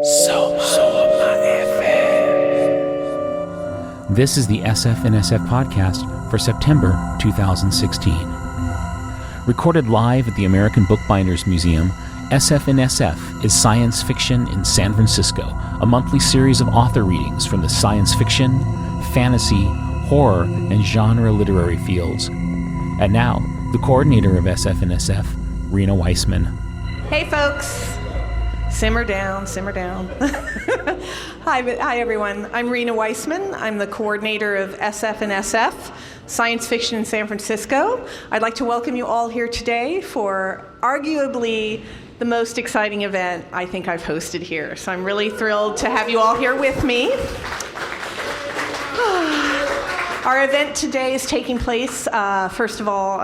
SomaFM. This is the SF and SF podcast for September 2016. Recorded live at the American Bookbinders Museum, SF and SF is Science Fiction in San Francisco, a monthly series of author readings from the science fiction, fantasy, horror, and genre literary fields. And now, the coordinator of SF and SF, Rina Weisman. Hey folks! Simmer down, simmer down. Hi everyone. I'm Rina Weisman. I'm the coordinator of SF and SF, Science Fiction in San Francisco. I'd like to welcome you all here today for arguably the most exciting event I think I've hosted here. So I'm really thrilled to have you all here with me. Our event today is taking place, first of all,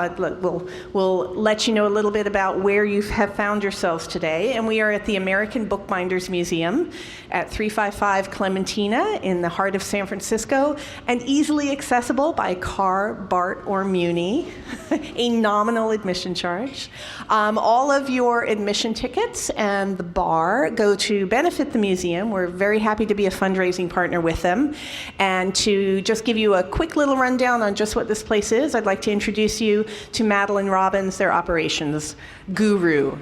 we'll let you know a little bit about where you have found yourselves today. And we are at the American Bookbinders Museum at 355 Clementina in the heart of San Francisco, and easily accessible by car, BART, or Muni, a nominal admission charge. All of your admission tickets and the bar go to benefit the museum. We're very happy to be a fundraising partner with them. And to just give you a quick little rundown on just what this place is, I'd like to introduce you to Madeline Robbins, their operations guru.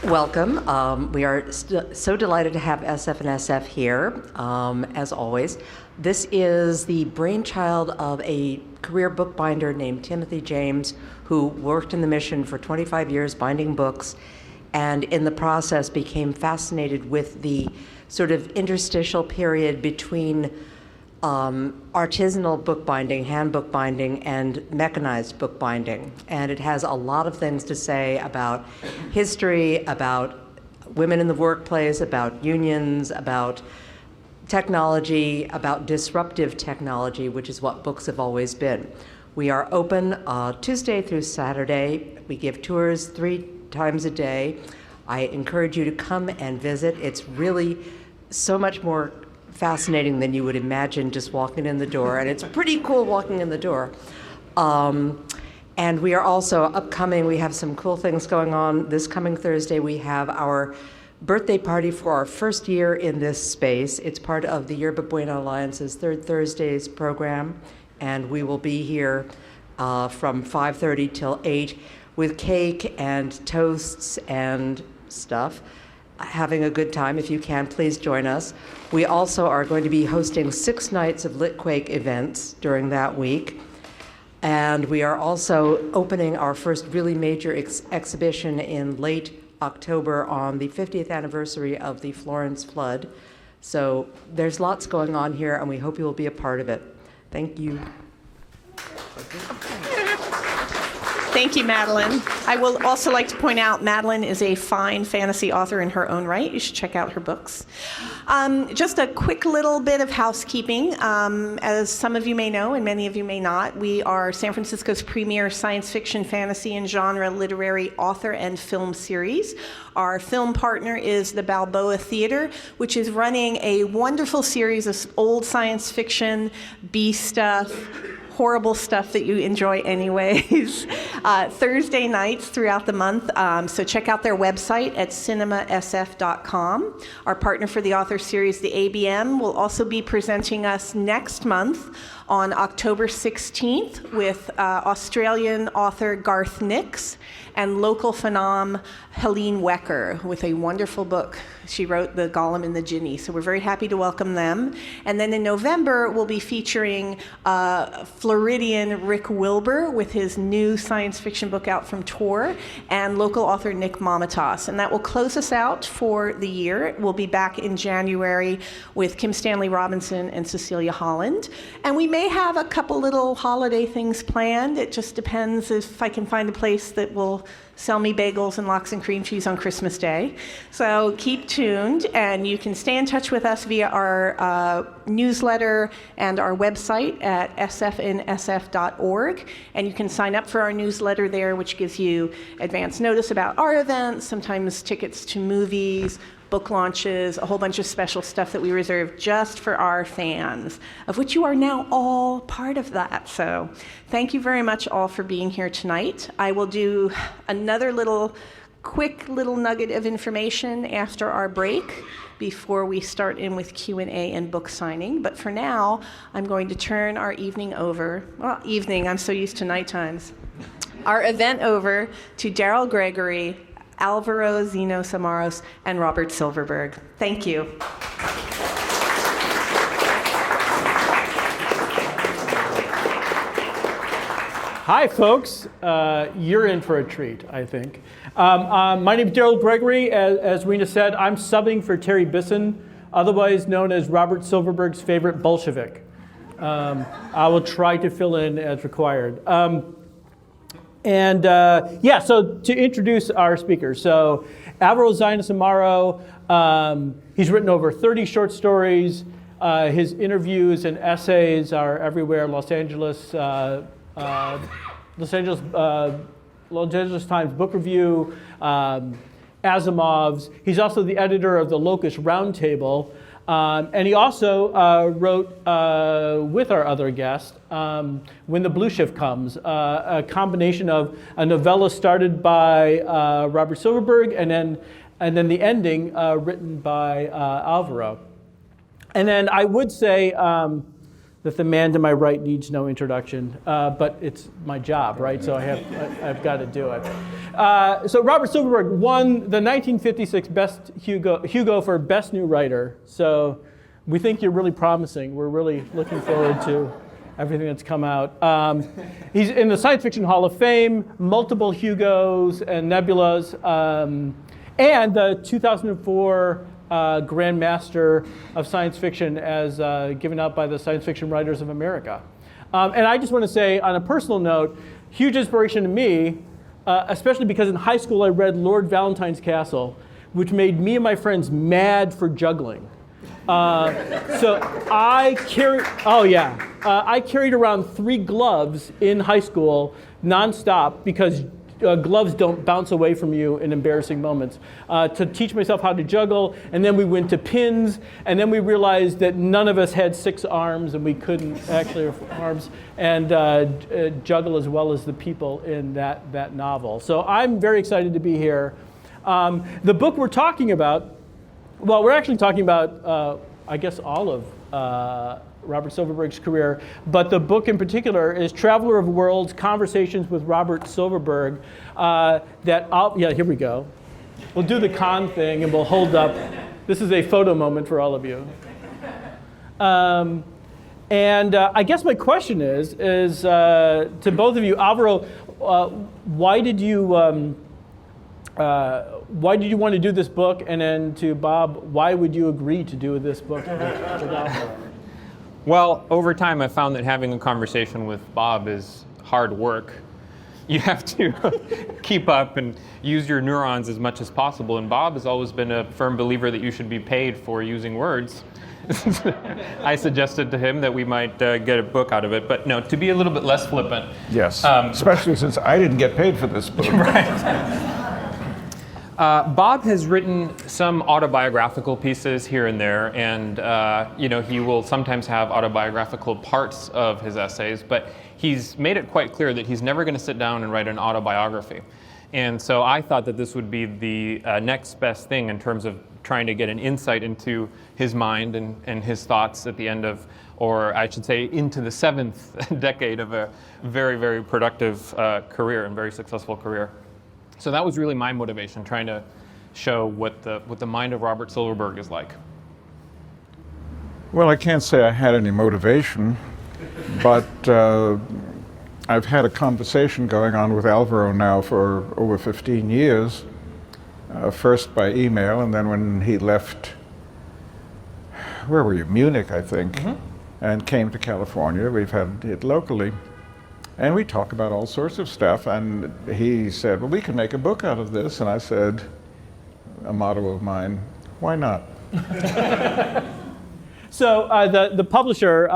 Welcome. We are so delighted to have SF and SF here, as always. This is the brainchild of a career bookbinder named Timothy James, who worked in the mission for 25 years binding books, and in the process became fascinated with the sort of interstitial period between artisanal bookbinding, hand bookbinding, and mechanized bookbinding. And it has a lot of things to say about history, about women in the workplace, about unions, about technology, about disruptive technology, which is what books have always been. We are open Tuesday through Saturday. We give tours 3 times a day. I encourage you to come and visit. It's really so much more fascinating than you would imagine just walking in the door, and it's pretty cool walking in the door. And we are also upcoming. We have some cool things going on. This coming Thursday, we have our birthday party for our first year in this space. It's part of the Yerba Buena Alliance's Third Thursdays program, and we will be here from 5:30 till 8 with cake and toasts and stuff, having a good time. If you can, please join us. We also are going to be hosting 6 nights of Litquake events during that week. And we are also opening our first really major exhibition in late October on the 50th anniversary of the Florence flood. So there's lots going on here, and we hope you will be a part of it. Thank you. Thank you, Madeline. I will also like to point out Madeline is a fine fantasy author in her own right. You should check out her books. Just a quick little bit of housekeeping. As some of you may know, and many of you may not, we are San Francisco's premier science fiction, fantasy, and genre literary author and film series. Our film partner is the Balboa Theater, which is running a wonderful series of old science fiction, B stuff, horrible stuff that you enjoy anyways, Thursday nights throughout the month. So check out their website at cinemasf.com. Our partner for the author series, the ABM, will also be presenting us next month on October 16th with Australian author Garth Nix and local phenom Helene Wecker with a wonderful book. She wrote The Golem and the Jinni, so we're very happy to welcome them. And then in November, we'll be featuring Floridian Rick Wilbur with his new science fiction book out from Tor, and local author Nick Mamatas. And that will close us out for the year. We'll be back in January with Kim Stanley Robinson and Cecilia Holland. And we may have a couple little holiday things planned. It just depends if I can find a place that will sell me bagels and lox and cream cheese on Christmas Day. So keep tuned, and you can stay in touch with us via our newsletter and our website at sfnsf.org. And you can sign up for our newsletter there, which gives you advance notice about our events, sometimes tickets to movies, book launches, a whole bunch of special stuff that we reserve just for our fans, of which you are now all part of that. So thank you very much all for being here tonight. I will do another little quick little nugget of information after our break before we start in with Q&A and book signing. But for now, I'm going to turn our evening over. Well, evening, I'm so used to night times. Our event over to Daryl Gregory, Alvaro, Zinos-Amaro, and Robert Silverberg. Thank you. Hi, folks. You're in for a treat, I think. My name is Daryl Gregory. As Rina said, I'm subbing for Terry Bisson, otherwise known as Robert Silverberg's favorite Bolshevik. I will try to fill in as required. So to introduce our speaker. So Alvaro Zinos-Amaro, he's written over 30 short stories. His interviews and essays are everywhere. Los Angeles Times Book Review, Asimov's. He's also the editor of the Locust Roundtable. And he also wrote, with our other guest, When the Blue Shift Comes, a combination of a novella started by Robert Silverberg and then the ending written by Alvaro. And then I would say that the man to my right needs no introduction, but it's my job, right? So I've got to do it. So Robert Silverberg won the 1956 Hugo for Best New Writer. So we think you're really promising. We're really looking forward to everything that's come out. He's in the Science Fiction Hall of Fame, multiple Hugos and Nebulas, and the 2004 Grand Master of Science Fiction as given out by the Science Fiction Writers of America. And I just want to say, on a personal note, huge inspiration to me, especially because in high school I read Lord Valentine's Castle, which made me and my friends mad for juggling. So I carried around 3 gloves in high school nonstop because gloves don't bounce away from you in embarrassing moments, to teach myself how to juggle. And then we went to pins, and then we realized that none of us had 6 arms and we couldn't actually have arms and juggle as well as the people in that novel. So I'm very excited to be here. The book we're talking about, well, we're actually talking about, I guess, all of Robert Silverberg's career, but the book in particular is Traveler of Worlds, Conversations with Robert Silverberg. Here we go. We'll do the con thing and we'll hold up. This is a photo moment for all of you. I guess my question is to both of you, Alvaro, why did you want to do this book? And then to Bob, why would you agree to do this book with Alvaro? Well, over time, I found that having a conversation with Bob is hard work. You have to keep up and use your neurons as much as possible. And Bob has always been a firm believer that you should be paid for using words. I suggested to him that we might get a book out of it. But no, to be a little bit less flippant. Yes, especially since I didn't get paid for this book. Right. Bob has written some autobiographical pieces here and there, and he will sometimes have autobiographical parts of his essays, but he's made it quite clear that he's never going to sit down and write an autobiography. And so I thought that this would be the next best thing in terms of trying to get an insight into his mind and his thoughts at the end of, or I should say, into the 7th decade of a very, very productive career and very successful career. So that was really my motivation, trying to show what the mind of Robert Silverberg is like. Well, I can't say I had any motivation, but I've had a conversation going on with Alvaro now for over 15 years, first by email, and then when he left, where were you? Munich, I think, and came to California. We've had it locally. And we talk about all sorts of stuff, and he said, well, we can make a book out of this. And I said, a motto of mine, why not? So the publisher,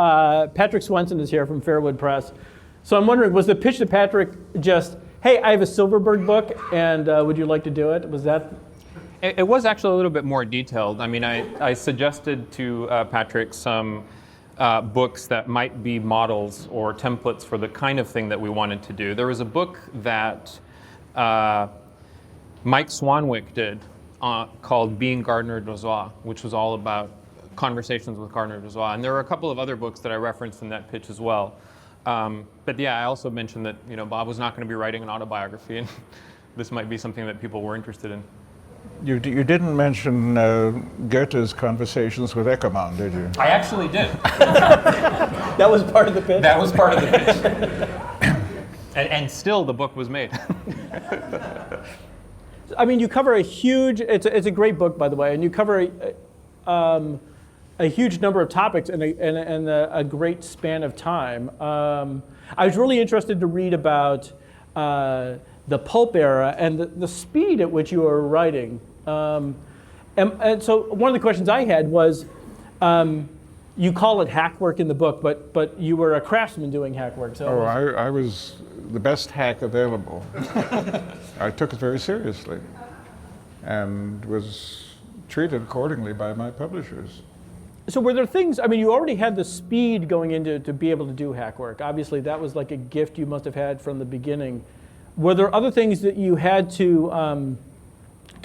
Patrick Swenson, is here from Fairwood Press. So I'm wondering, was the pitch to Patrick just, hey, I have a Silverberg book, and would you like to do it? Was that? It was actually a little bit more detailed. I mean, I suggested to Patrick some books that might be models or templates for the kind of thing that we wanted to do. There was a book that Mike Swanwick did, called Being Gardner Dozois, which was all about conversations with Gardner Dozois. And there were a couple of other books that I referenced in that pitch as well. But yeah, I also mentioned that Bob was not going to be writing an autobiography, and this might be something that people were interested in. You didn't mention Goethe's Conversations with Eckermann, did you? I actually did. That was part of the pitch? That was part of the pitch. and still the book was made. I mean, you cover a huge, it's a great book, by the way, and you cover a huge number of topics in a great span of time. I was really interested to read about the pulp era and the speed at which you were writing. And so one of the questions I had was, you call it hack work in the book, but you were a craftsman doing hack work. So I was the best hack available. I took it very seriously and was treated accordingly by my publishers. So were there things, I mean, you already had the speed going into to be able to do hack work. Obviously, that was like a gift you must have had from the beginning. Were there other things that you had to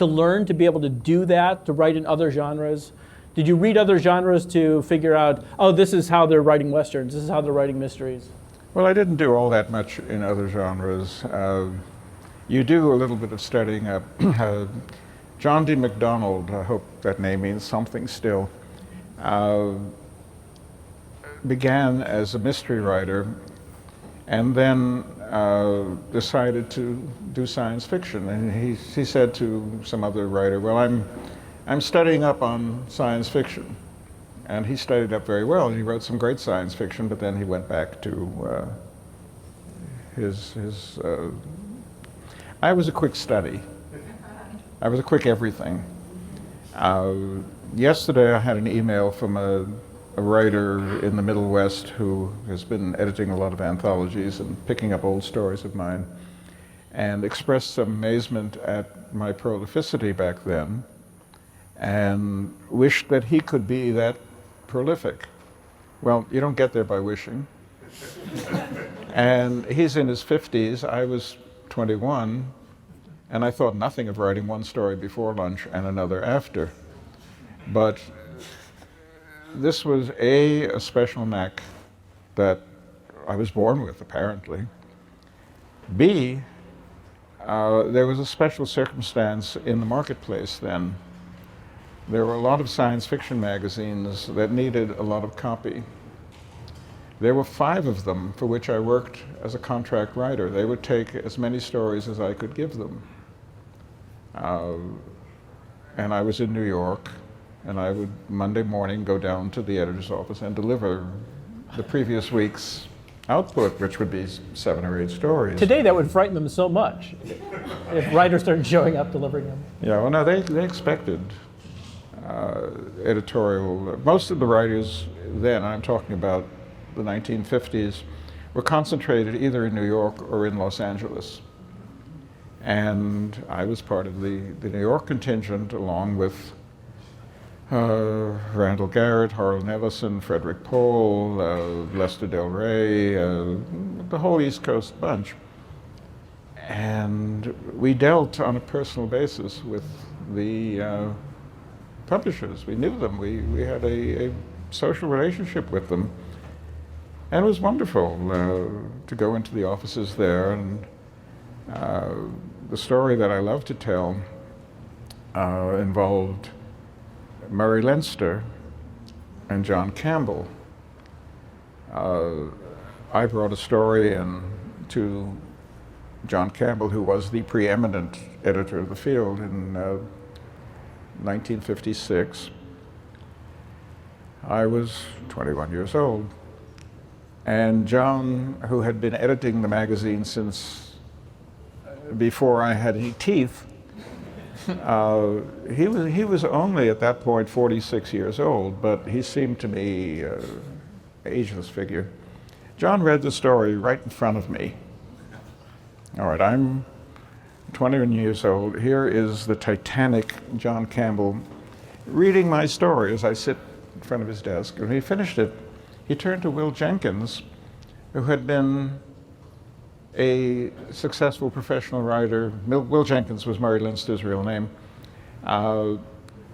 learn to be able to do that, to write in other genres? Did you read other genres to figure out, oh, this is how they're writing Westerns, this is how they're writing mysteries? Well, I didn't do all that much in other genres. You do a little bit of studying up. John D. MacDonald, I hope that name means something still, began as a mystery writer and then decided to do science fiction. And he said to some other writer, well, I'm studying up on science fiction. And he studied up very well, and he wrote some great science fiction, but then he went back to his I was a quick study. I was a quick everything. Yesterday I had an email from a writer in the Middle West who has been editing a lot of anthologies and picking up old stories of mine, and expressed some amazement at my prolificity back then, and wished that he could be that prolific. Well, you don't get there by wishing. And he's in his 50s, I was 21, and I thought nothing of writing one story before lunch and another after. But this was a special knack that I was born with, apparently. B, there was a special circumstance in the marketplace then. There were a lot of science fiction magazines that needed a lot of copy. There were 5 of them for which I worked as a contract writer. They would take as many stories as I could give them. And I was in New York, and I would Monday morning go down to the editor's office and deliver the previous week's output, which would be 7 or 8 stories. Today that would frighten them so much if writers started showing up delivering them. Yeah, well, no, they expected editorial. Most of the writers then, I'm talking about the 1950s, were concentrated either in New York or in Los Angeles. And I was part of the New York contingent, along with Randall Garrett, Harlan Ellison, Frederick Pohl, Lester Del Rey, the whole East Coast bunch. And we dealt on a personal basis with the publishers. We knew them. We had a social relationship with them. And it was wonderful to go into the offices there. And the story that I love to tell involved Murray Leinster and John Campbell. I brought a story in to John Campbell, who was the preeminent editor of the field in 1956. I was 21 years old. And John, who had been editing the magazine since before I had any teeth, he was only at that point 46 years old, but he seemed to me an ageless figure. John read the story right in front of me. All right, I'm 21 years old. Here is the titanic John Campbell reading my story as I sit in front of his desk. When he finished it, he turned to Will Jenkins, who had been a successful professional writer. Will Jenkins was Murray Leinster's real name.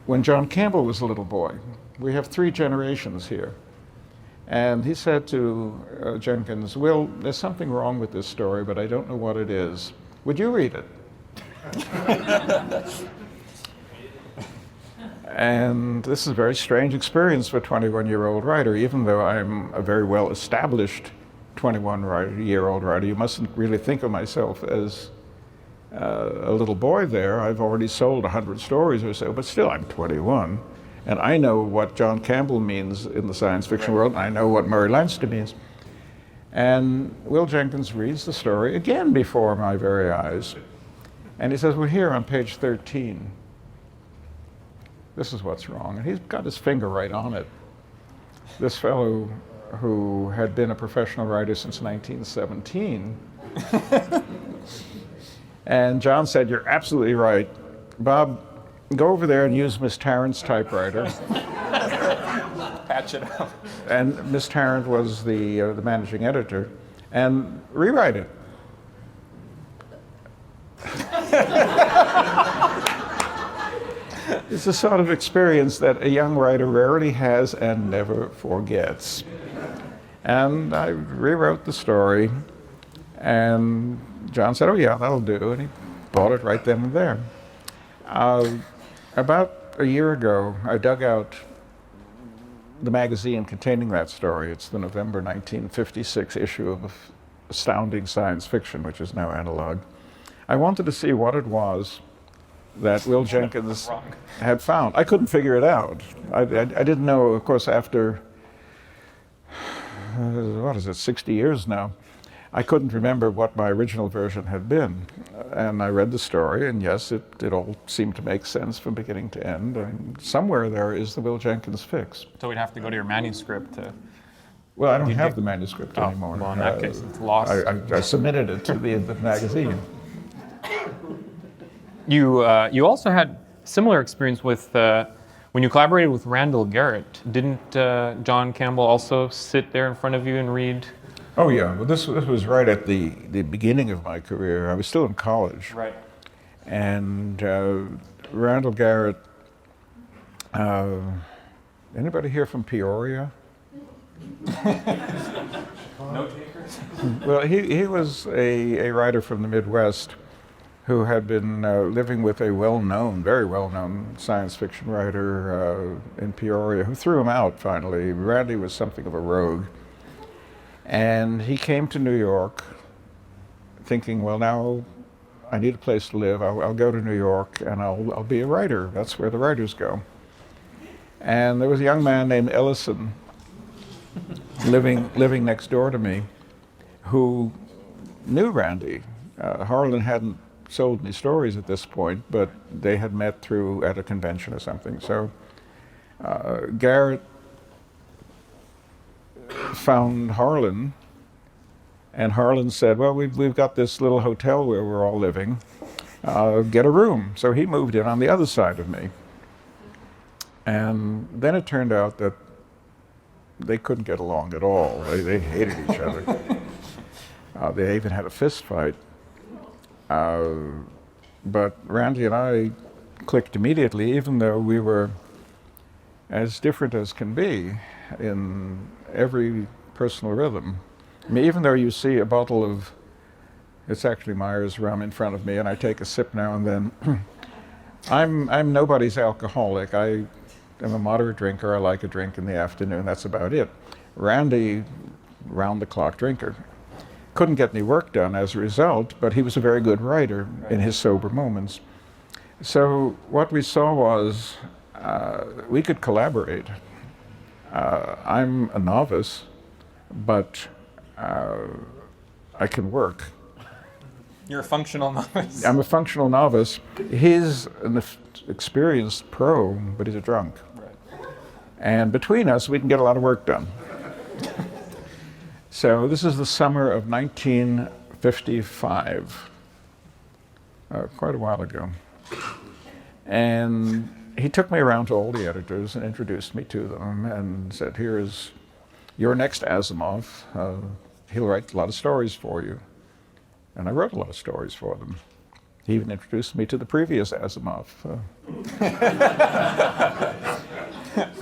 When John Campbell was a little boy, we have 3 generations here. And he said to Jenkins, Will, there's something wrong with this story, but I don't know what it is. Would you read it? And this is a very strange experience for a 21-year-old writer, even though I'm a very well-established 21-year-old writer. You mustn't really think of myself as a little boy there. I've already sold 100 stories or so, but still I'm 21. And I know what John Campbell means in the science fiction world, and I know what Murray Leinster means. And Will Jenkins reads the story again before my very eyes. And he says, well, here on page 13, this is what's wrong. And he's got his finger right on it. This fellow who had been a professional writer since 1917. And John said, you're absolutely right. Bob, go over there and use Miss Tarrant's typewriter. Patch it up. And Miss Tarrant was the managing editor. And rewrite it. It's the sort of experience that a young writer rarely has and never forgets. And I rewrote the story, and John said, oh yeah, that'll do, and he bought it right then and there. About a year ago, I dug out the magazine containing that story. It's the November 1956 issue of Astounding Science Fiction, which is now analog. I wanted to see what it was that Will Jenkins had found. I couldn't figure it out. I didn't know, of course, after, 60 years now, I couldn't remember what my original version had been. And I read the story, and yes, it all seemed to make sense from beginning to end. And somewhere there is the Will Jenkins fix. So we'd have to go to your manuscript to... Well, I don't have the manuscript anymore. Well, in that case, it's lost. I submitted it to the magazine. You also had similar experience with when you collaborated with Randall Garrett. Didn't John Campbell also sit there in front of you and read? Oh yeah, well this was right at the beginning of my career. I was still in college. Right. And Randall Garrett, anybody here from Peoria? Note takers? Well, he was a writer from the Midwest who had been living with a very well-known science fiction writer in Peoria, who threw him out finally. Randy was something of a rogue. And he came to New York thinking, well, now I need a place to live. I'll go to New York and I'll be a writer. That's where the writers go. And there was a young man named Ellison living next door to me who knew Randy. Harlan hadn't sold any stories at this point, but they had met at a convention or something. So Garrett found Harlan, and Harlan said, well, we've got this little hotel where we're all living. Get a room. So he moved in on the other side of me. And then it turned out that they couldn't get along at all. They hated each other. They even had a fist fight. But Randy and I clicked immediately, even though we were as different as can be in every personal rhythm. I mean, even though you see a bottle of, it's actually Myers rum in front of me, and I take a sip now and then, I'm nobody's alcoholic. I am a moderate drinker. I like a drink in the afternoon. That's about it. Randy, round-the-clock drinker. Couldn't get any work done as a result, but he was a very good writer in his sober moments. So what we saw was we could collaborate. I'm a novice, but I can work. You're a functional novice. I'm a functional novice. He's an experienced pro, but he's a drunk. Right. And between us, we can get a lot of work done. So this is the summer of 1955, quite a while ago. And he took me around to all the editors and introduced me to them and said, here is your next Asimov. He'll write a lot of stories for you. And I wrote a lot of stories for them. He even introduced me to the previous Asimov,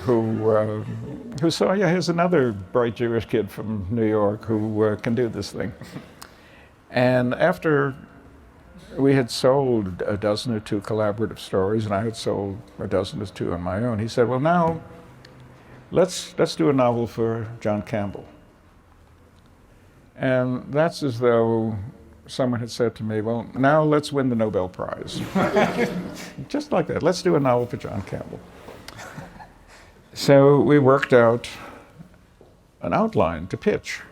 who saw, yeah, here's another bright Jewish kid from New York who can do this thing. And after we had sold a dozen or two collaborative stories, and I had sold a dozen or two on my own, he said, well, now let's do a novel for John Campbell. And that's as though someone had said to me, well, now let's win the Nobel Prize. Just like that, let's do a novel for John Campbell. So we worked out an outline to pitch.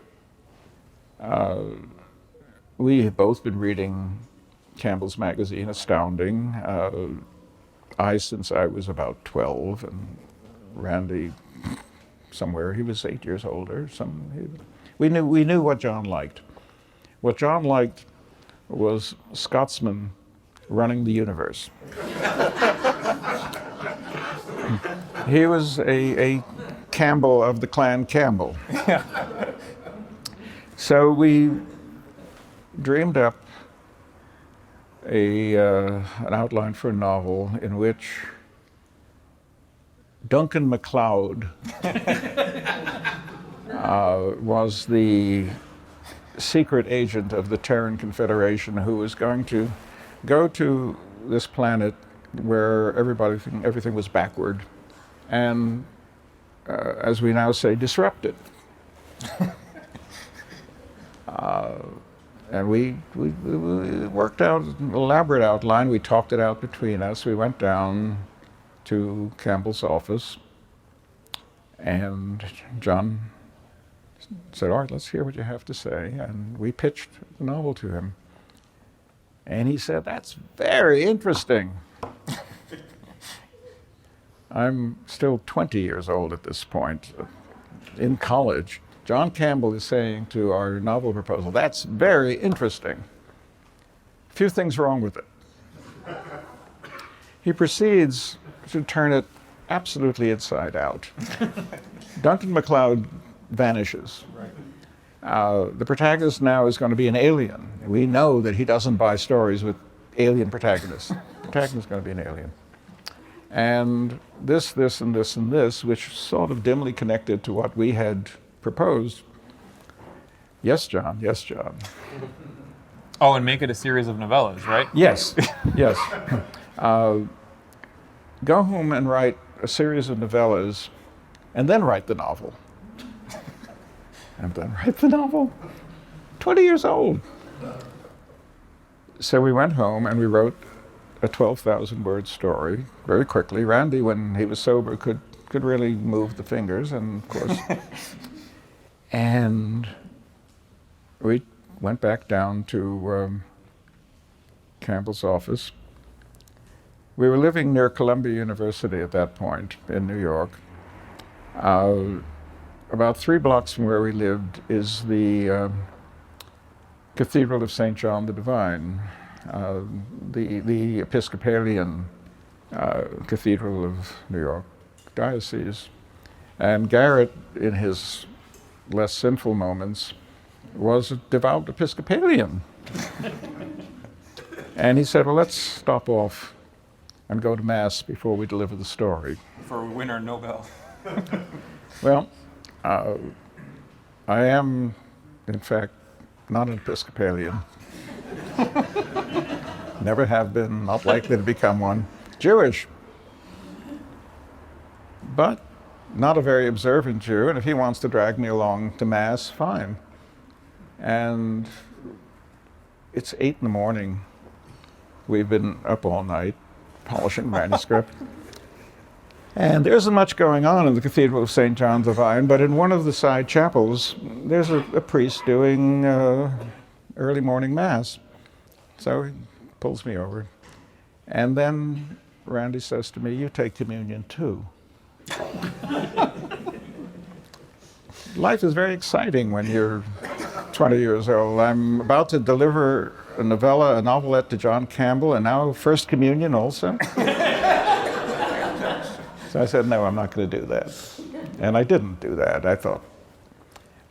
We had both been reading Campbell's magazine, Astounding. I, since I was about 12, and Randy, somewhere, he was 8 years older. We knew what John liked. What John liked was Scotsmen running the universe. He was a Campbell of the clan Campbell. So we dreamed up an outline for a novel in which Duncan MacLeod was the secret agent of the Terran Confederation who was going to go to this planet where everything was backward and, as we now say, disrupt it. And we worked out an elaborate outline. We talked it out between us. We went down to Campbell's office, and John said, all right, let's hear what you have to say. And we pitched the novel to him. And he said, that's very interesting. I'm still 20 years old at this point, in college. John Campbell is saying to our novel proposal, that's very interesting. A few things wrong with it. He proceeds to turn it absolutely inside out. Duncan MacLeod vanishes. Right. The protagonist now is going to be an alien. We know that he doesn't buy stories with alien protagonists. The protagonist is going to be an alien. And this, and this, and this, which sort of dimly connected to what we had proposed. Yes, John. Yes, John. Oh, and make it a series of novellas, right? Yes. Yes. Go home and write a series of novellas, and then write the novel. And then write the novel. 20 years old. So we went home and we wrote a 12,000-word story very quickly. Randy, when he was sober, could really move the fingers, and of course. And we went back down to Campbell's office. We were living near Columbia University at that point in New York. About 3 blocks from where we lived is the Cathedral of St. John the Divine, the Episcopalian Cathedral of New York Diocese. And Garrett, in his less sinful moments, was a devout Episcopalian. And he said, well, let's stop off and go to Mass before we deliver the story. For we win our Nobel. Well, I am, in fact, not an Episcopalian. Never have been, not likely to become one. Jewish. But not a very observant Jew, and if he wants to drag me along to Mass, fine. And it's 8 in the morning. We've been up all night polishing manuscript. And there isn't much going on in the Cathedral of St. John the Divine, but in one of the side chapels, there's a priest doing early morning Mass. So he pulls me over. And then Randy says to me, you take communion too. Life is very exciting when you're 20 years old. I'm about to deliver a novelette to John Campbell, and now First Communion also. So I said, no, I'm not going to do that. And I didn't do that. I thought,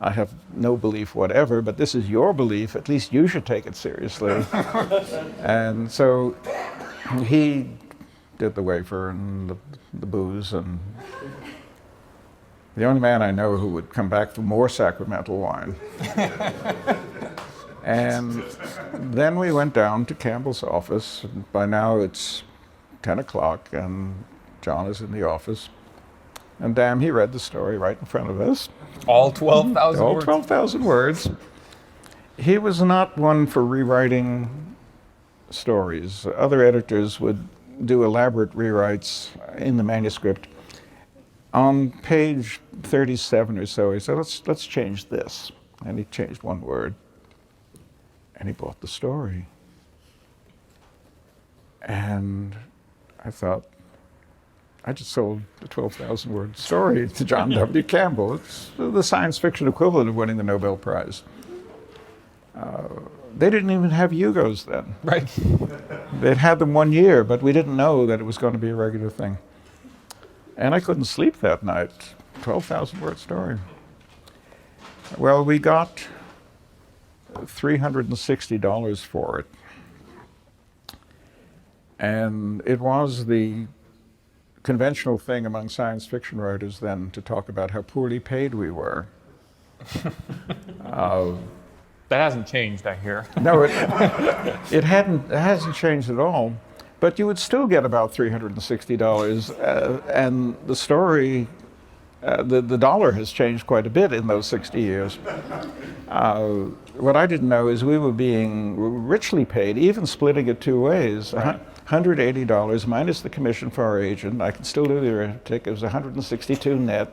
I have no belief whatever, but this is your belief. At least you should take it seriously. And so he did the wafer and the booze, and the only man I know who would come back for more sacramental wine. And then we went down to Campbell's office. And by now it's 10 o'clock, and John is in the office. And damn, he read the story right in front of us. All 12,000 All words? 12,000 words. He was not one for rewriting stories. Other editors would do elaborate rewrites in the manuscript. On page 37 or so, he said, let's change this. And he changed one word. And he bought the story. And I thought, I just sold the 12,000 word story to John W. Campbell. It's the science fiction equivalent of winning the Nobel Prize. They didn't even have Hugos then. Right. They'd had them 1 year, but we didn't know that it was going to be a regular thing. And I couldn't sleep that night. 12,000 word story. Well, we got $360 for it. And it was the conventional thing among science fiction writers then to talk about how poorly paid we were. That hasn't changed, I hear. No, it hasn't changed at all. But you would still get about $360, and the story, the dollar has changed quite a bit in those 60 years. What I didn't know is we were being richly paid, even splitting it two ways. Right. $180 minus the commission for our agent. I can still do the arithmetic. It was $162 net.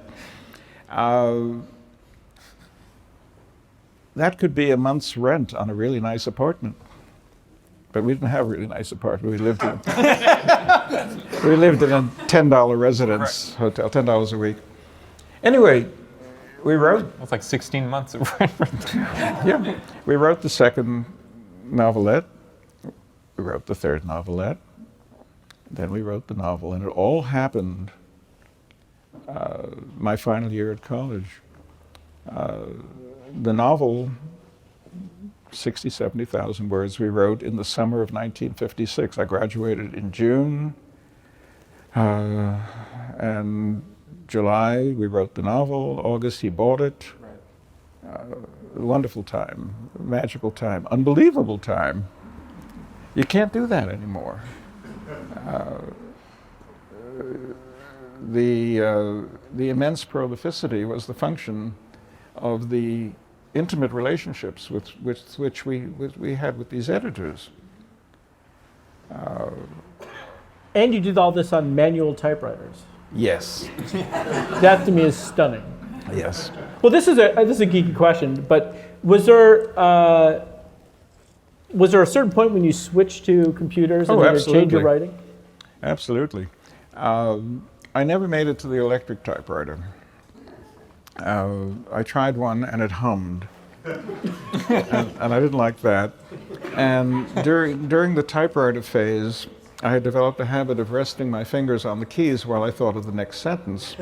That could be a month's rent on a really nice apartment. But we didn't have a really nice apartment. We lived in a $10 residence hotel, $10 a week. Anyway, we wrote. That's like 16 months of rent. Yeah, we wrote the second novelette. We wrote the third novelette. Then we wrote the novel, and it all happened my final year at college. The novel, 60, 70,000 words, we wrote in the summer of 1956. I graduated in June, and July we wrote the novel. August he bought it. Wonderful time, magical time, unbelievable time. You can't do that anymore. The immense prolificity was the function of the intimate relationships which we had with these editors. And you did all this on manual typewriters. Yes. That to me is stunning. Yes. Well, this is a geeky question, but was there a certain point when you switched to computers and had to change your writing? Absolutely. I never made it to the electric typewriter. I tried one and it hummed, and I didn't like that. And during the typewriter phase, I had developed a habit of resting my fingers on the keys while I thought of the next sentence.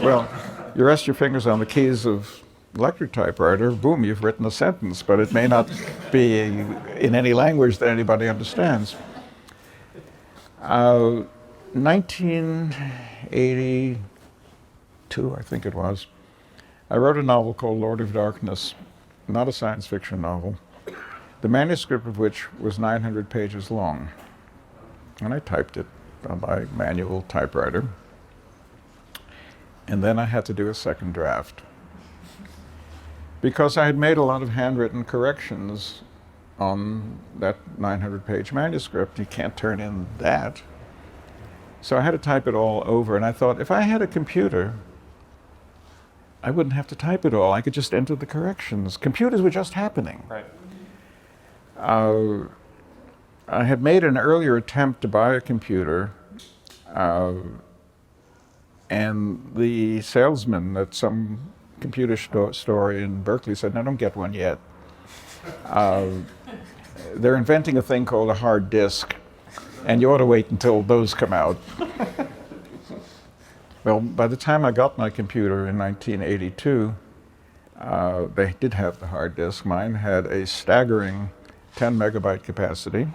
Well, you rest your fingers on the keys of electric typewriter, boom, you've written a sentence, but it may not be in any language that anybody understands. 1982, I think it was, I wrote a novel called Lord of Darkness, not a science fiction novel, the manuscript of which was 900 pages long. And I typed it on my manual typewriter. And then I had to do a second draft. Because I had made a lot of handwritten corrections on that 900-page manuscript. You can't turn in that. So I had to type it all over. And I thought, if I had a computer, I wouldn't have to type it all. I could just enter the corrections. Computers were just happening. Right. I had made an earlier attempt to buy a computer, and the salesman at some computer store in Berkeley said, "No, don't get one yet. They're inventing a thing called a hard disk, and you ought to wait until those come out." Well, by the time I got my computer in 1982, They did have the hard disk. Mine had a staggering 10 megabyte capacity.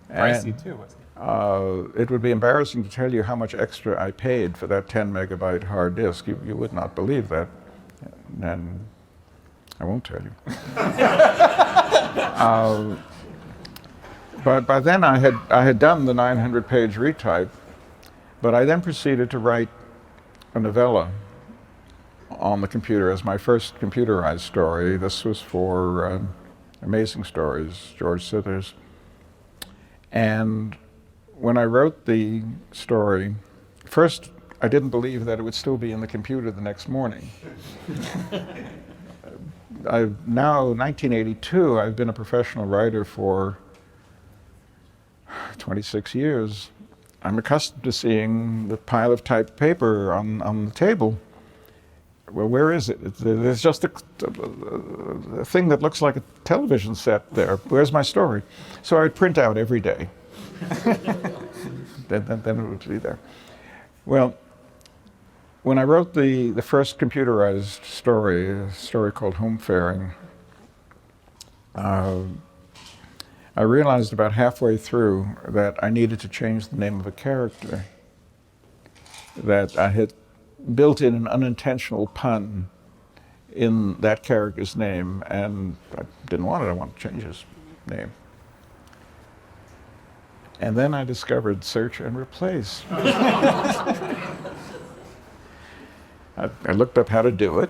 Pricey too, wasn't it? It would be embarrassing to tell you how much extra I paid for that 10 megabyte hard disk. You would not believe that, and I won't tell you. But by then I had done the 900-page retype, but I then proceeded to write a novella on the computer as my first computerized story. This was for Amazing Stories, George Sithers. And when I wrote the story, first I didn't believe that it would still be in the computer the next morning. Now, 1982, I've been a professional writer for 26 years. I'm accustomed to seeing the pile of typed paper on the table. Well, where is it? There's just a thing that looks like a television set there. Where's my story? So I'd print out every day. then it would be there. Well, when I wrote the first computerized story, a story called Homefaring, I realized about halfway through that I needed to change the name of a character, that I had built in an unintentional pun in that character's name, and I didn't want it. I wanted to change his name. And then I discovered search and replace. I looked up how to do it,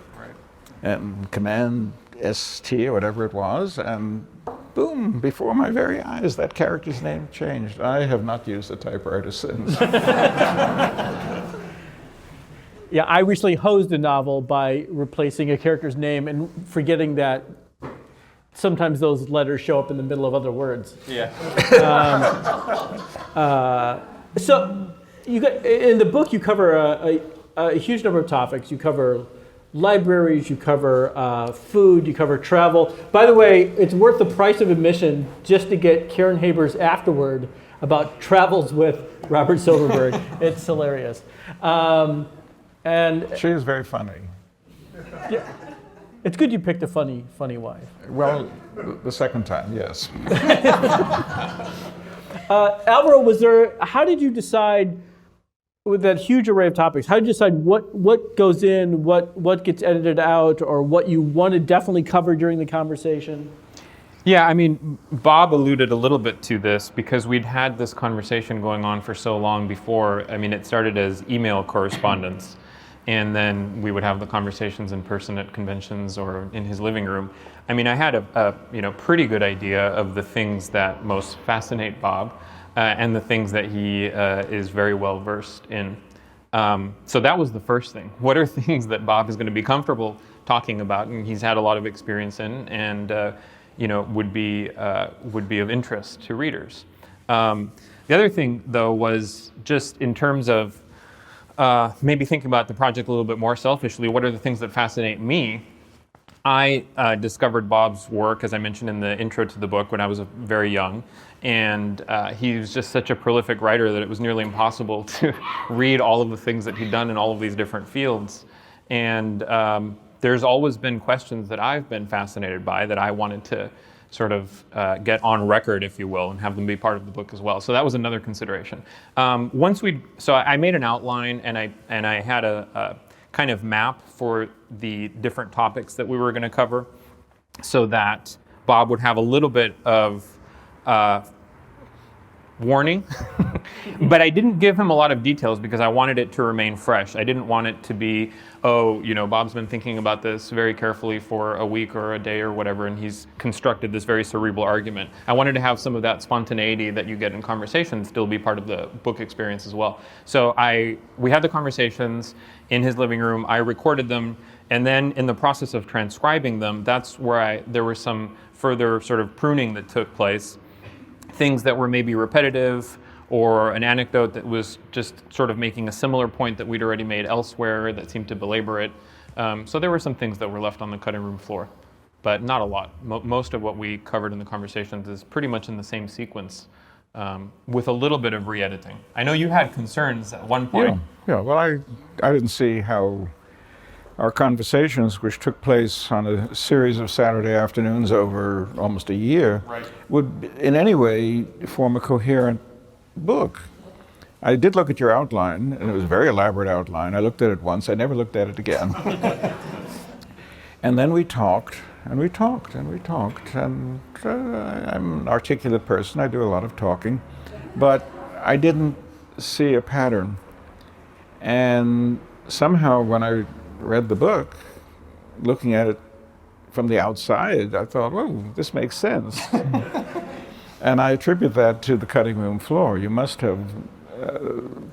and Command ST or whatever it was, and boom, before my very eyes, that character's name changed. I have not used a typewriter since. Yeah, I recently hosed a novel by replacing a character's name and forgetting that sometimes those letters show up in the middle of other words. Yeah. So you got, in the book, you cover a huge number of topics. You cover libraries, you cover food, you cover travel. By the way, it's worth the price of admission just to get Karen Haber's afterword about travels with Robert Silverberg. It's hilarious. And She is very funny. yeah, it's good you picked a funny wife. Well, the second time, yes. Alvaro, how did you decide, with that huge array of topics, how did you decide what goes in, what gets edited out, or what you want to definitely cover during the conversation? Yeah, I mean, Bob alluded a little bit to this because we'd had this conversation going on for so long before. I mean, it started as email correspondence, and then we would have the conversations in person at conventions or in his living room. I mean, I had a pretty good idea of the things that most fascinate Bob and the things that he is very well versed in. So that was the first thing. What are things that Bob is going to be comfortable talking about, and he's had a lot of experience in, and would be of interest to readers. The other thing, though, was just in terms of maybe thinking about the project a little bit more selfishly. What are the things that fascinate me? I discovered Bob's work, as I mentioned in the intro to the book, when I was very young, and he was just such a prolific writer that it was nearly impossible to read all of the things that he'd done in all of these different fields. And there's always been questions that I've been fascinated by that I wanted to sort of get on record, if you will, and have them be part of the book as well. So that was another consideration. So I made an outline, and I had a kind of map for the different topics that we were going to cover, so that Bob would have a little bit of warning, but I didn't give him a lot of details because I wanted it to remain fresh. I didn't want it to be, Bob's been thinking about this very carefully for a week or a day or whatever, and he's constructed this very cerebral argument. I wanted to have some of that spontaneity that you get in conversation still be part of the book experience as well. So we had the conversations in his living room. I recorded them, and then in the process of transcribing them, that's where there was some further sort of pruning that took place. Things that were maybe repetitive, or an anecdote that was just sort of making a similar point that we'd already made elsewhere that seemed to belabor it. So there were some things that were left on the cutting room floor, but not a lot. Most of what we covered in the conversations is pretty much in the same sequence, with a little bit of re-editing. I know you had concerns at one point. Yeah. Well, I didn't see how our conversations, which took place on a series of Saturday afternoons over almost a year, would in any way form a coherent book. I did look at your outline, and it was a very elaborate outline. I looked at it once. I never looked at it again. And then we talked, and we talked, and we talked. And I'm an articulate person. I do a lot of talking. But I didn't see a pattern. And somehow when I read the book, looking at it from the outside, I thought, whoa, this makes sense. And I attribute that to the cutting room floor. You must have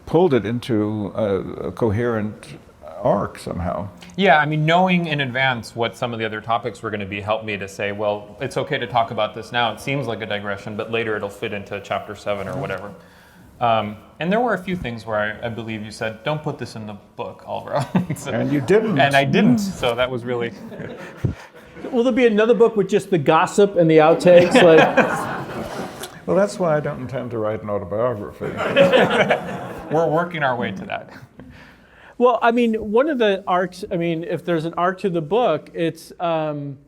pulled it into a coherent arc somehow. Yeah, I mean, knowing in advance what some of the other topics were going to be helped me to say, well, it's okay to talk about this now. It seems like a digression, but later it'll fit into chapter 7 or whatever. And there were a few things where I believe you said, don't put this in the book, Alvaro. So, and you didn't. And I didn't, so that was really... Will there be another book with just the gossip and the outtakes? Well, that's why I don't intend to write an autobiography. We're working our way to that. Well, I mean, one of the arcs, I mean, if there's an arc to the book, it's, and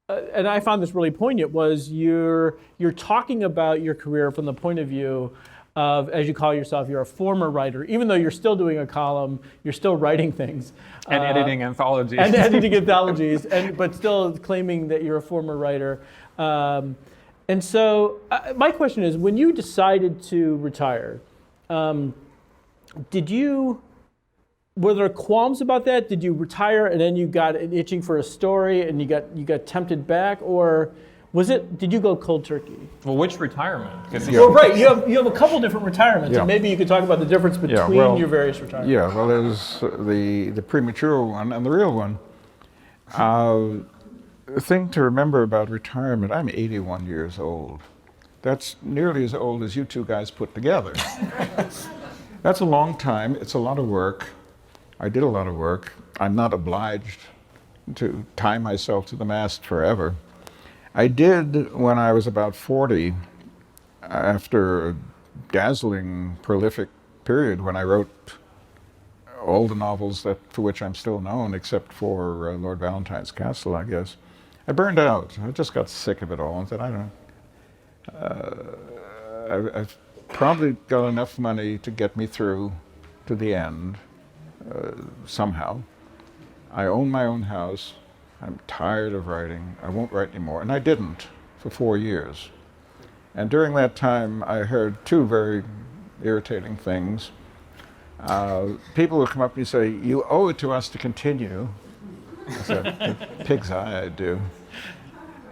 I found this really poignant, was you're talking about your career from the point of view of, as you call yourself, you're a former writer. Even though you're still doing a column, you're still writing things. And editing anthologies. And editing anthologies, but still claiming that you're a former writer. And so my question is, when you decided to retire, were there qualms about that? Did you retire and then you got itching for a story and you got tempted back, or did you go cold turkey? Well, which retirement? Well, right, you have a couple different retirements, and maybe you could talk about the difference between your various retirements. Yeah, well, there's the premature one and the real one. The thing to remember about retirement, I'm 81 years old. That's nearly as old as you two guys put together. That's a long time. It's a lot of work. I did a lot of work. I'm not obliged to tie myself to the mast forever. I did when I was about 40, after a dazzling, prolific period when I wrote all the novels for which I'm still known, except for Lord Valentine's Castle, I guess. I burned out. I just got sick of it all and said, I've probably got enough money to get me through to the end somehow. I own my own house. I'm tired of writing. I won't write anymore. And I didn't for 4 years. And during that time, I heard two very irritating things. People would come up and say, you owe it to us to continue. I said, pig's eye, I do.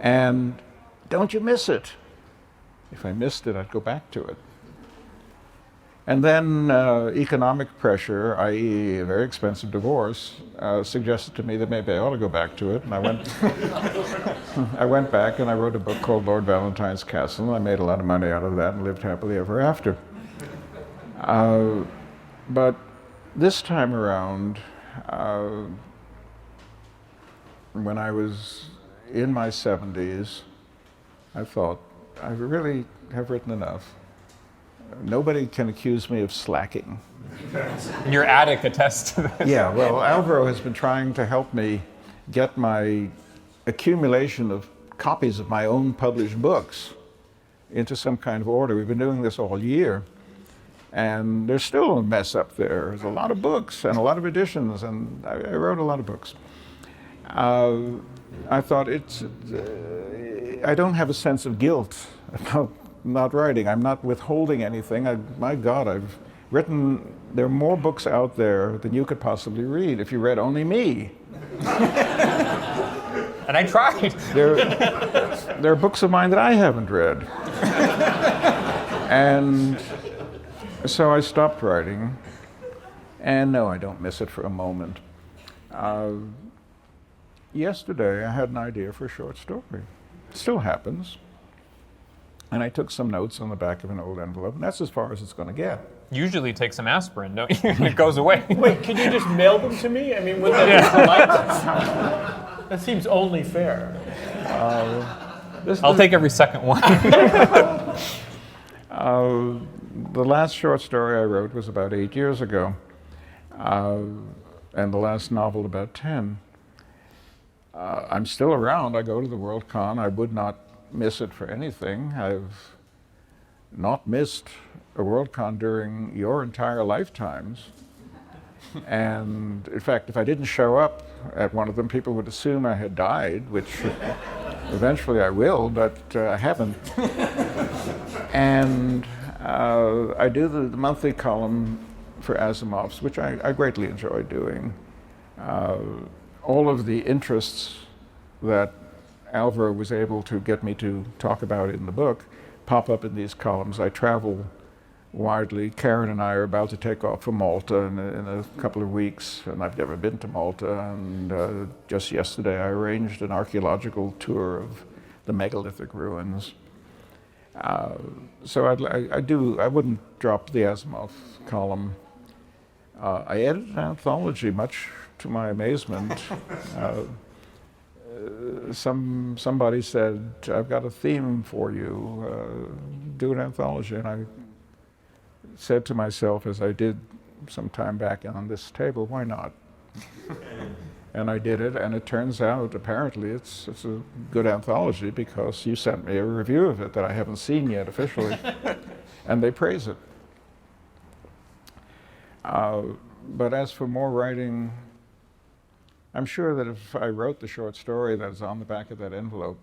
And don't you miss it? If I missed it, I'd go back to it. And then economic pressure, i.e. a very expensive divorce, suggested to me that maybe I ought to go back to it. And I went back and I wrote a book called Lord Valentine's Castle. And I made a lot of money out of that and lived happily ever after. But this time around, when I was in my 70s, I thought, I really have written enough. Nobody can accuse me of slacking. Your attic attests to this. Yeah, well, Alvaro has been trying to help me get my accumulation of copies of my own published books into some kind of order. We've been doing this all year. And there's still a mess up there. There's a lot of books and a lot of editions, and I wrote a lot of books. I thought I don't have a sense of guilt about not writing. I'm not withholding anything. My God, I've written, there are more books out there than you could possibly read if you read only me. And I tried. There are books of mine that I haven't read. And so I stopped writing. And no, I don't miss it for a moment. Yesterday, I had an idea for a short story. It still happens. And I took some notes on the back of an old envelope, and that's as far as it's going to get. Usually take some aspirin, don't you? It goes away. Wait, could you just mail them to me? I mean, would that be polite? That seems only fair. I'll take every second one. The last short story I wrote was about 8 years ago. and the last novel about 10. I'm still around. I go to the Worldcon. I would not miss it for anything. I've not missed a Worldcon during your entire lifetimes. And in fact, if I didn't show up at one of them, people would assume I had died, which eventually I will, but I haven't. And I do the monthly column for Asimov's, which I greatly enjoy doing. All of the interests that Alvaro was able to get me to talk about in the book pop up in these columns. I travel widely. Karen and I are about to take off for Malta in a couple of weeks, and I've never been to Malta. And just yesterday I arranged an archaeological tour of the megalithic ruins. So I wouldn't drop the Asimov column. I edited an anthology, much to my amazement. Somebody said, "I've got a theme for you. Do an anthology," and I said to myself, as I did some time back on this table, "Why not?" And I did it, and it turns out, apparently, it's a good anthology because you sent me a review of it that I haven't seen yet officially, and they praise it. But as for more writing, I'm sure that if I wrote the short story that is on the back of that envelope,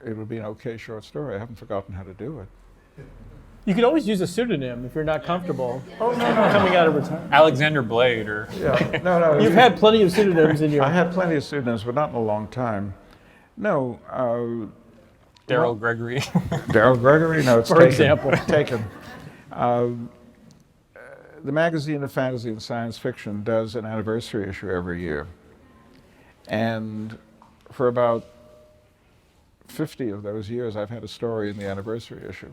it would be an okay short story. I haven't forgotten how to do it. You could always use a pseudonym if you're not comfortable. Oh, no, coming out of retirement. Alexander Blade, or Yeah, no. You've had plenty of pseudonyms in your... I had plenty of pseudonyms, but not in a long time. No. Daryl Gregory. Daryl Gregory? No, it's For taken. example. Taken. The Magazine of Fantasy and Science Fiction does an anniversary issue every year. And for about 50 of those years, I've had a story in the anniversary issue.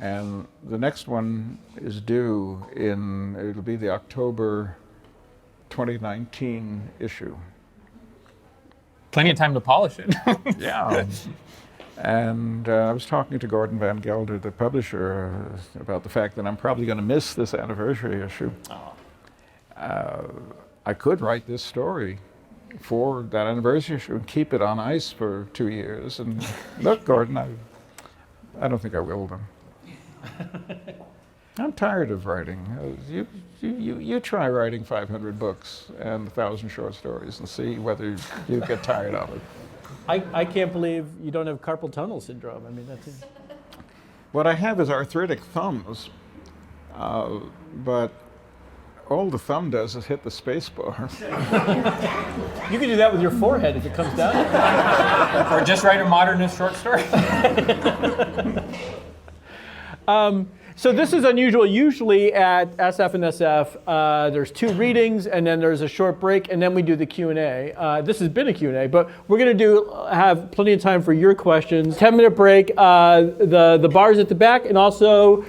And the next one is due it'll be the October 2019 issue. Plenty of time to polish it. Yeah. And I was talking to Gordon Van Gelder, the publisher, about the fact that I'm probably going to miss this anniversary issue. I could write this story for that anniversary issue and keep it on ice for 2 years. And look, Gordon, I don't think I will, though. I'm tired of writing. You try writing 500 books and 1,000 short stories and see whether you get tired of it. I can't believe you don't have carpal tunnel syndrome. I mean, that's it. What I have is arthritic thumbs, but all the thumb does is hit the space bar. You can do that with your forehead if it comes down. Or just write a modernist short story. So this is unusual. Usually at SF and SF, there's 2 readings, and then there's a short break, and then we do the Q&A. This has been a Q&A, but we're going to have plenty of time for your questions. 10-minute break. The bar's at the back, and also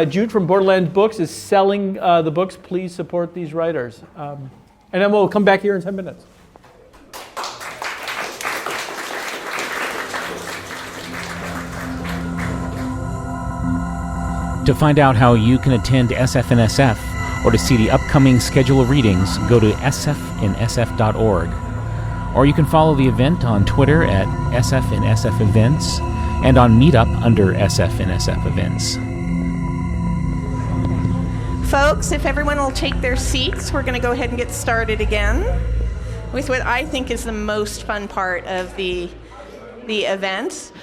Jude from Borderlands Books is selling the books. Please support these writers. And then we'll come back here in 10 minutes. To find out how you can attend SFNSF or to see the upcoming schedule of readings, go to sfnsf.org. Or you can follow the event on Twitter at SFNSF Events and on Meetup under SFNSF Events. Folks, if everyone will take their seats, we're going to go ahead and get started again with what I think is the most fun part of the event.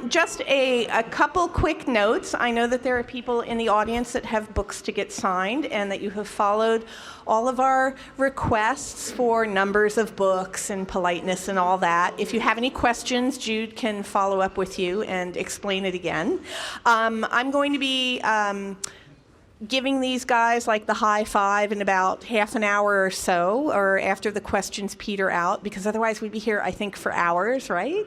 Just a couple quick notes. I know that there are people in the audience that have books to get signed and that you have followed all of our requests for numbers of books and politeness and all that. If you have any questions, Jude can follow up with you and explain it again. I'm going to be giving these guys like the high five in about half an hour or so, or after the questions peter out, because otherwise we'd be here, I think, for hours, right?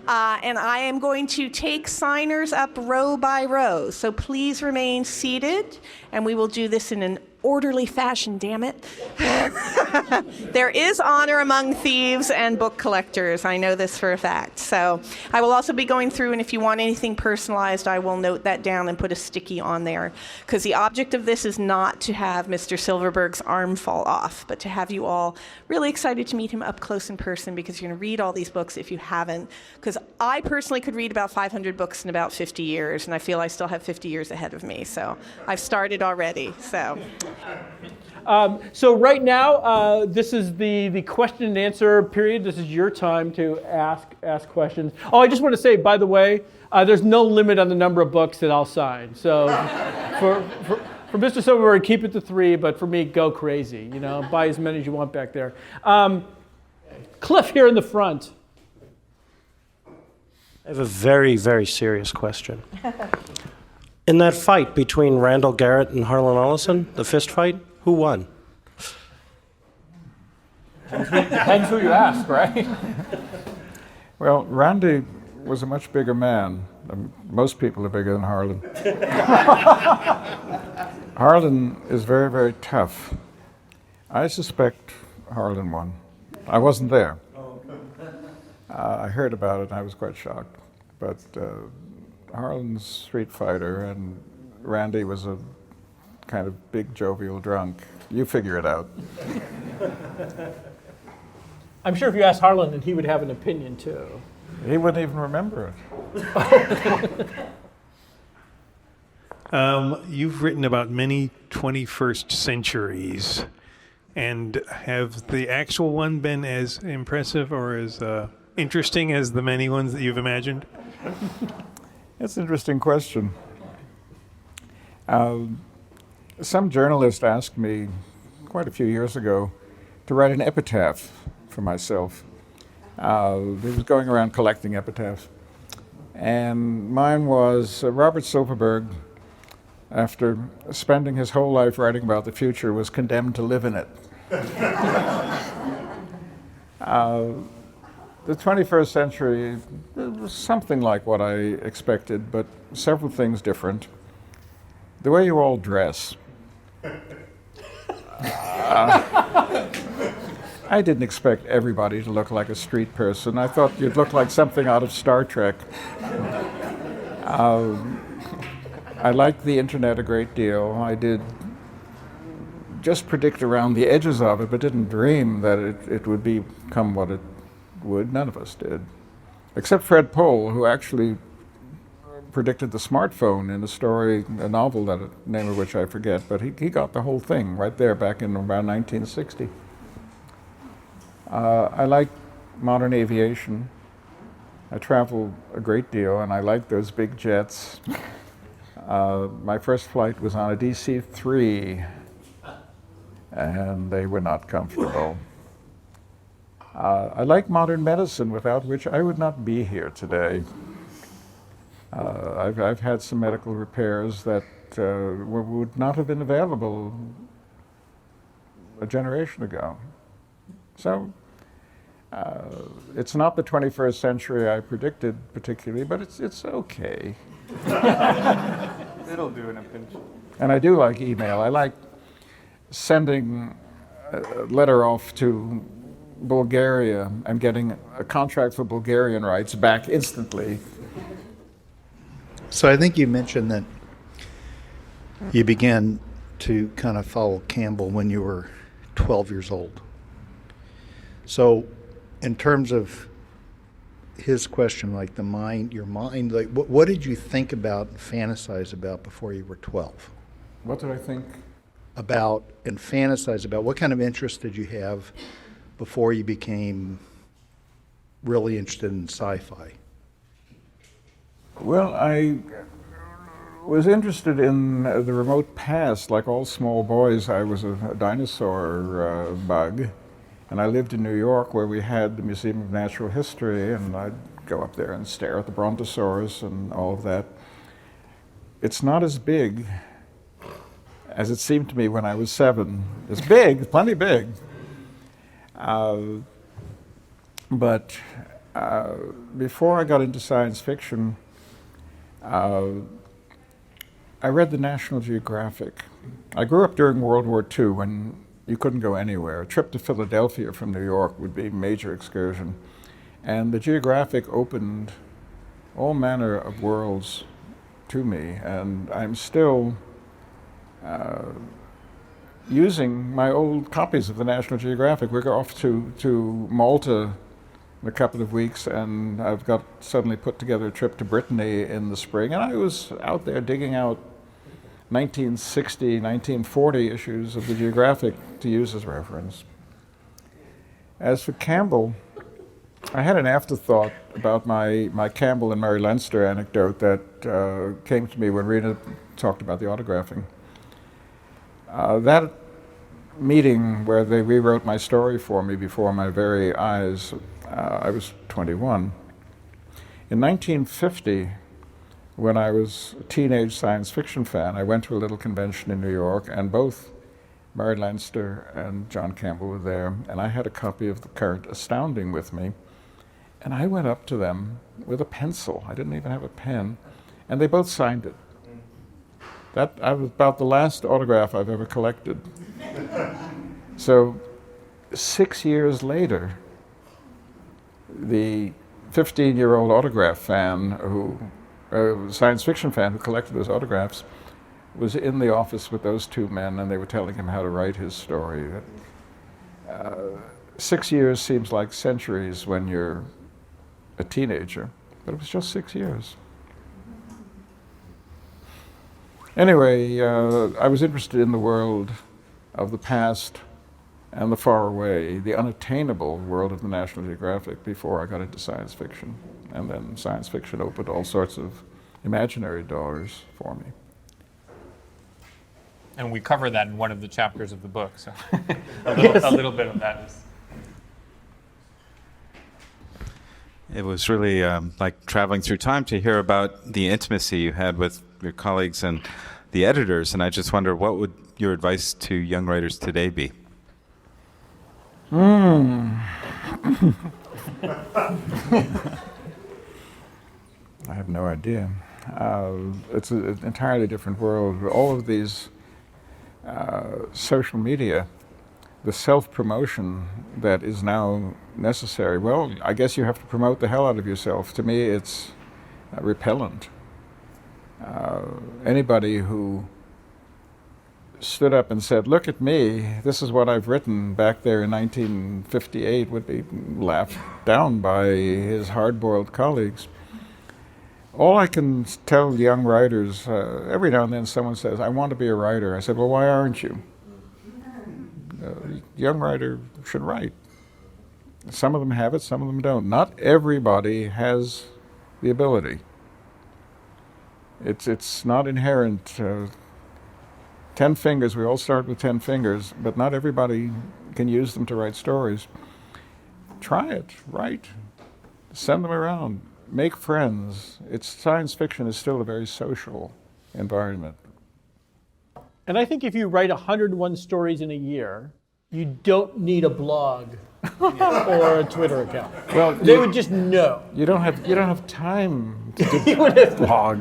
And I am going to take signers up row by row, so please remain seated, and we will do this in an orderly fashion, damn it. There is honor among thieves and book collectors. I know this for a fact. So I will also be going through, and if you want anything personalized, I will note that down and put a sticky on there. Because the object of this is not to have Mr. Silverberg's arm fall off, but to have you all really excited to meet him up close in person, because you're going to read all these books if you haven't. Because I personally could read about 500 books in about 50 years, and I feel I still have 50 years ahead of me. So I've started already. So right now, this is the question and answer period. This is your time to ask questions. Oh, I just want to say, by the way, there's no limit on the number of books that I'll sign. So for Mr. Silverberg, keep it to 3, but for me, go crazy. Buy as many as you want back there. Cliff here in the front. I have a very, very serious question. In that fight between Randall Garrett and Harlan Ellison, the fist fight, who won? Depends who you ask, right? Well, Randy was a much bigger man. Most people are bigger than Harlan. Harlan is very, very tough. I suspect Harlan won. I wasn't there. I heard about it and I was quite shocked. But Harlan's a street fighter and Randy was a kind of big jovial drunk. You figure it out. I'm sure if you asked Harlan, then he would have an opinion too. He wouldn't even remember it. You've written about many 21st centuries, and have the actual one been as impressive or as interesting as the many ones that you've imagined? That's an interesting question. Some journalist asked me quite a few years ago to write an epitaph for myself. He was going around collecting epitaphs. And mine was Robert Silverberg, after spending his whole life writing about the future, was condemned to live in it. The 21st century was something like what I expected, but several things different. The way you all dress. I didn't expect everybody to look like a street person. I thought you'd look like something out of Star Trek. I liked the internet a great deal. I did just predict around the edges of it, but didn't dream that it would become what it would. None of us did. Except Fred Pohl, who actually predicted the smartphone in a story, a novel, the name of which I forget, but he got the whole thing right there back in around 1960. I like modern aviation. I travel a great deal, and I like those big jets. My first flight was on a DC-3, and they were not comfortable. I like modern medicine, without which I would not be here today. I've had some medical repairs that would not have been available a generation ago. So it's not the 21st century I predicted particularly, but it's okay. It'll do in a pinch. And I do like email. I like sending a letter off to Bulgaria and getting a contract for Bulgarian rights back instantly. So I think you mentioned that you began to kind of follow Campbell when you were 12 years old. So in terms of his question, like your mind, like what did you think about and fantasize about before you were 12? What did I think? About and fantasize about? What kind of interest did you have before you became really interested in sci-fi? Well, I was interested in the remote past. Like all small boys, I was a dinosaur bug. And I lived in New York, where we had the Museum of Natural History, and I'd go up there and stare at the brontosaurus and all of that. It's not as big as it seemed to me when I was 7. It's big, plenty big. But before I got into science fiction, I I read the National Geographic. I grew up during World War II when you couldn't go anywhere. A trip to Philadelphia from New York would be a major excursion. And the Geographic opened all manner of worlds to me, and I'm still using my old copies of the National Geographic. We're off to Malta in a couple of weeks, and I've got suddenly put together a trip to Brittany in the spring, and I was out there digging out 1960, 1940 issues of the Geographic to use as reference. As for Campbell, I had an afterthought about my Campbell and Mary Leinster anecdote that came to me when Rina talked about the autographing. That meeting where they rewrote my story for me before my very eyes, I was 21. In 1950, when I was a teenage science fiction fan, I went to a little convention in New York, and both Mary Leinster and John Campbell were there, and I had a copy of the current Astounding with me, and I went up to them with a pencil. I didn't even have a pen, and they both signed it. That was about the last autograph I've ever collected. So 6 years later, the 15-year-old autograph fan science fiction fan who collected those autographs was in the office with those two men, and they were telling him how to write his story. 6 years seems like centuries when you're a teenager, but it was just 6 years. Anyway, I was interested in the world of the past and the far away, the unattainable world of the National Geographic before I got into science fiction. And then science fiction opened all sorts of imaginary doors for me. And we cover that in one of the chapters of the book, so a little bit of that is. It was really like traveling through time to hear about the intimacy you had with your colleagues and the editors, and I just wonder, what would your advice to young writers today be? I have no idea. It's an entirely different world. All of these social media, the self-promotion that is now necessary, well, I guess you have to promote the hell out of yourself. To me, it's repellent. Anybody who stood up and said, "Look at me, this is what I've written" back there in 1958 would be laughed down by his hard-boiled colleagues. All I can tell young writers, every now and then someone says, "I want to be a writer." I said, "Well, why aren't you?" A young writer should write. Some of them have it, some of them don't. Not everybody has the ability. It's not inherent. 10 fingers, we all start with 10 fingers, but not everybody can use them to write stories. Try it, write, send them around, make friends. Science fiction is still a very social environment. And I think if you write 101 stories in a year, you don't need a blog or a Twitter account. Well, they would just know. You don't have time to do a blog.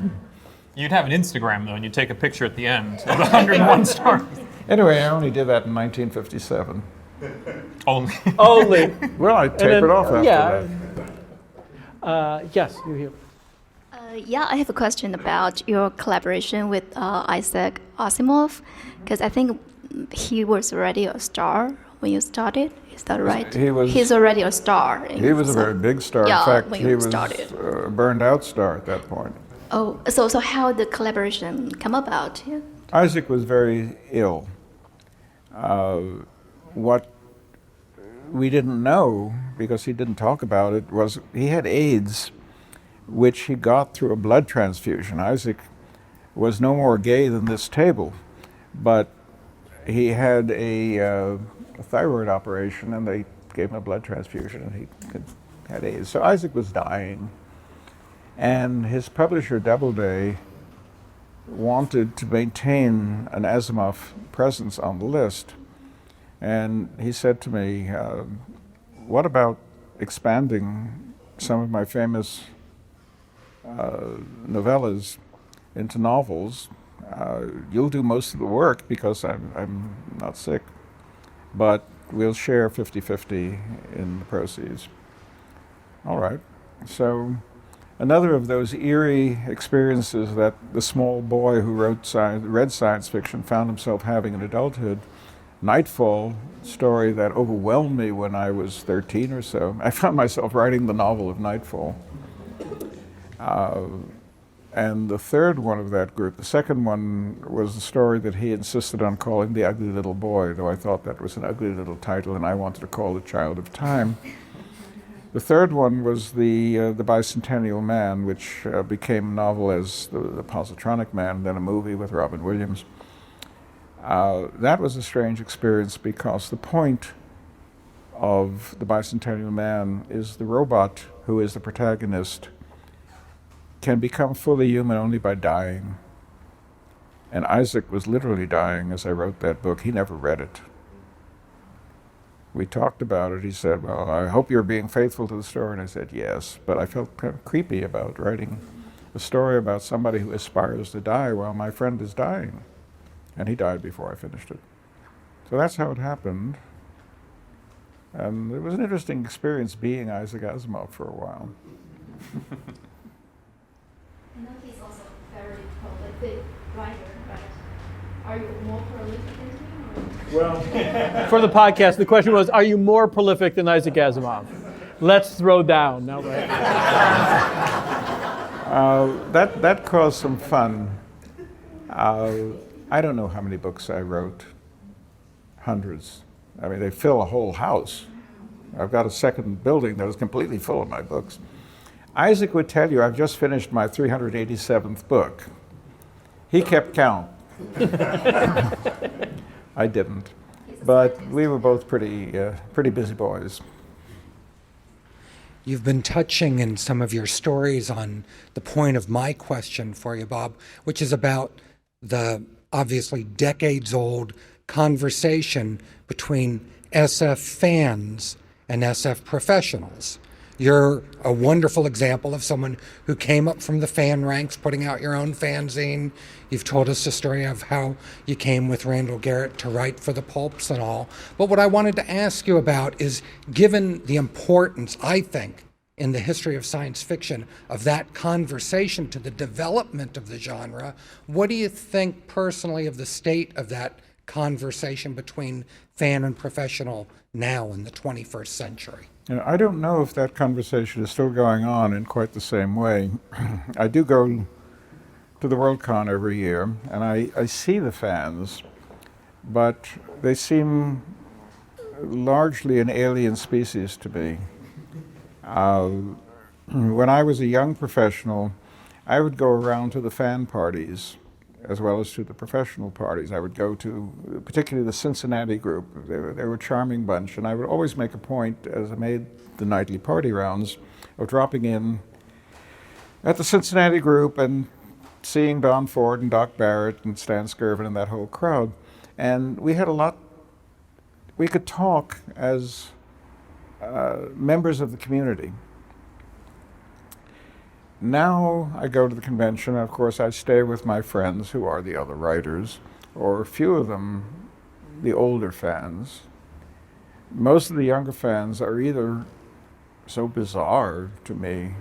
You'd have an Instagram, though, and you'd take a picture at the end of 101 stories. Anyway, I only did that in 1957. Only. Well, I tapered off after that. Yes, you're here. Yeah, I have a question about your collaboration with Isaac Asimov, because I think he was already a star when you started. Is that right? He's already a star. He was a very big star. Yeah, in fact, when he was started. a burned-out star at that point. Oh, so how did the collaboration come about? Yeah. Isaac was very ill. What we didn't know, because he didn't talk about it, was he had AIDS, which he got through a blood transfusion. Isaac was no more gay than this table, but he had a thyroid operation, and they gave him a blood transfusion, and he had AIDS. So Isaac was dying, and his publisher, Doubleday, wanted to maintain an Asimov presence on the list. And he said to me, what about expanding some of my famous novellas into novels? You'll do most of the work because I'm not sick, but we'll share 50-50 in the proceeds. All right. So another of those eerie experiences that the small boy who read science fiction found himself having in adulthood, Nightfall, story that overwhelmed me when I was 13 or so. I found myself writing the novel of Nightfall. And the third one of that group, the second one, was the story that he insisted on calling The Ugly Little Boy, though I thought that was an ugly little title and I wanted to call it Child of Time. The third one was the Bicentennial Man, which became a novel as the Positronic Man, then a movie with Robin Williams. That was a strange experience because the point of the Bicentennial Man is the robot who is the protagonist can become fully human only by dying. And Isaac was literally dying as I wrote that book. He never read it. We talked about it. He said, well, I hope you're being faithful to the story. And I said, yes. But I felt kind of creepy about writing a story about somebody who aspires to die while my friend is dying. And he died before I finished it. So that's how it happened. And it was an interesting experience being Isaac Asimov for a while. I know he's also very prolific writer, right? Are you more prolific than him? Well, for the podcast, the question was, are you more prolific than Isaac Asimov? Let's throw down. No, right? That caused some fun. I don't know how many books I wrote. Hundreds. I mean, they fill a whole house. I've got a second building that is completely full of my books. Isaac would tell you, I've just finished my 387th book. He kept count. I didn't. But we were both pretty busy boys. You've been touching in some of your stories on the point of my question for you, Bob, which is about the obviously decades-old conversation between SF fans and SF professionals. You're a wonderful example of someone who came up from the fan ranks, putting out your own fanzine. You've told us the story of how you came with Randall Garrett to write for the pulps and all. But what I wanted to ask you about is, given the importance, I think, in the history of science fiction of that conversation to the development of the genre, what do you think personally of the state of that conversation between fan and professional now in the 21st century? I don't know if that conversation is still going on in quite the same way. I do go to the Worldcon every year, and I see the fans, but they seem largely an alien species to me. When I was a young professional, I would go around to the fan parties as well as to the professional parties. I would go to particularly the Cincinnati group. They were a charming bunch, and I would always make a point, as I made the nightly party rounds, of dropping in at the Cincinnati group and seeing Don Ford and Doc Barrett and Stan Skirvin and that whole crowd. And we had a lot, we could talk as members of the community. Now I go to the convention, and of course I stay with my friends who are the other writers, or a few of them, the older fans. Most of the younger fans are either so bizarre to me,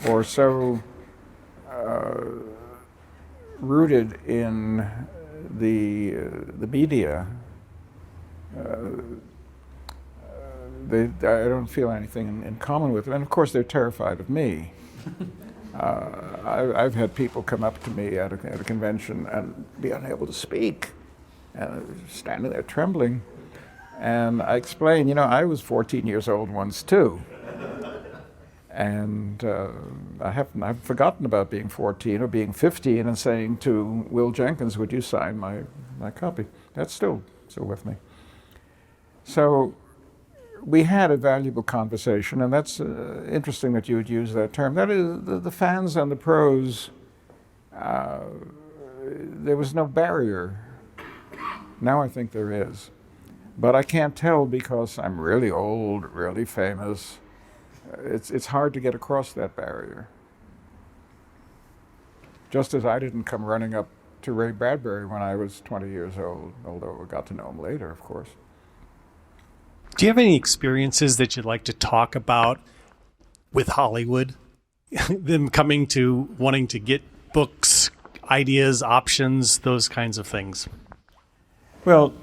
or so rooted in the media. I don't feel anything in common with them, and of course they're terrified of me. I've had people come up to me at a convention and be unable to speak, and standing there trembling. And I explain, I was 14 years old once too. And I've forgotten about being 14 or being 15 and saying to Will Jenkins, would you sign my copy? That's still with me. So we had a valuable conversation, and that's interesting that you would use that term. That is, the fans and the pros, there was no barrier. Now I think there is. But I can't tell because I'm really old, really famous. It's hard to get across that barrier. Just as I didn't come running up to Ray Bradbury when I was 20 years old, although I got to know him later, of course. Do you have any experiences that you'd like to talk about with Hollywood? Them coming to wanting to get books, ideas, options, those kinds of things? Well,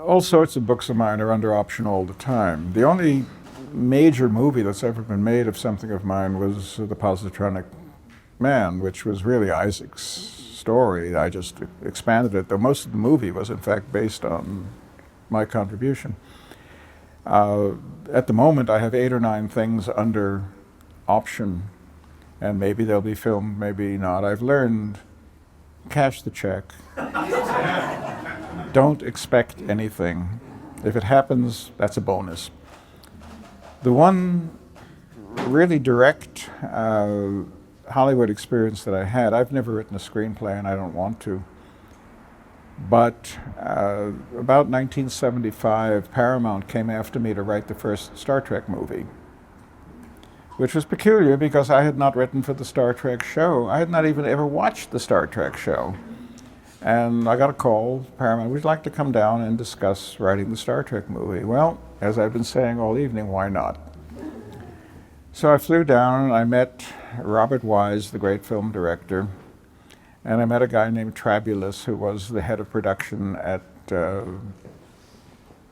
all sorts of books of mine are under option all the time. The only major movie that's ever been made of something of mine was The Positronic Man, which was really Isaac's story. I just expanded it, though most of the movie was in fact based on my contribution. At the moment, I have 8 or 9 things under option, and maybe they'll be filmed, maybe not. I've learned, cash the check. Don't expect anything. If it happens, that's a bonus. The one really direct Hollywood experience that I had, I've never written a screenplay and I don't want to, but about 1975, Paramount came after me to write the first Star Trek movie, which was peculiar because I had not written for the Star Trek show. I had not even ever watched the Star Trek show. And I got a call, Paramount, would you like to come down and discuss writing the Star Trek movie? Well, as I've been saying all evening, why not? So I flew down and I met Robert Wise, the great film director, and I met a guy named Trabulus, who was the head of production at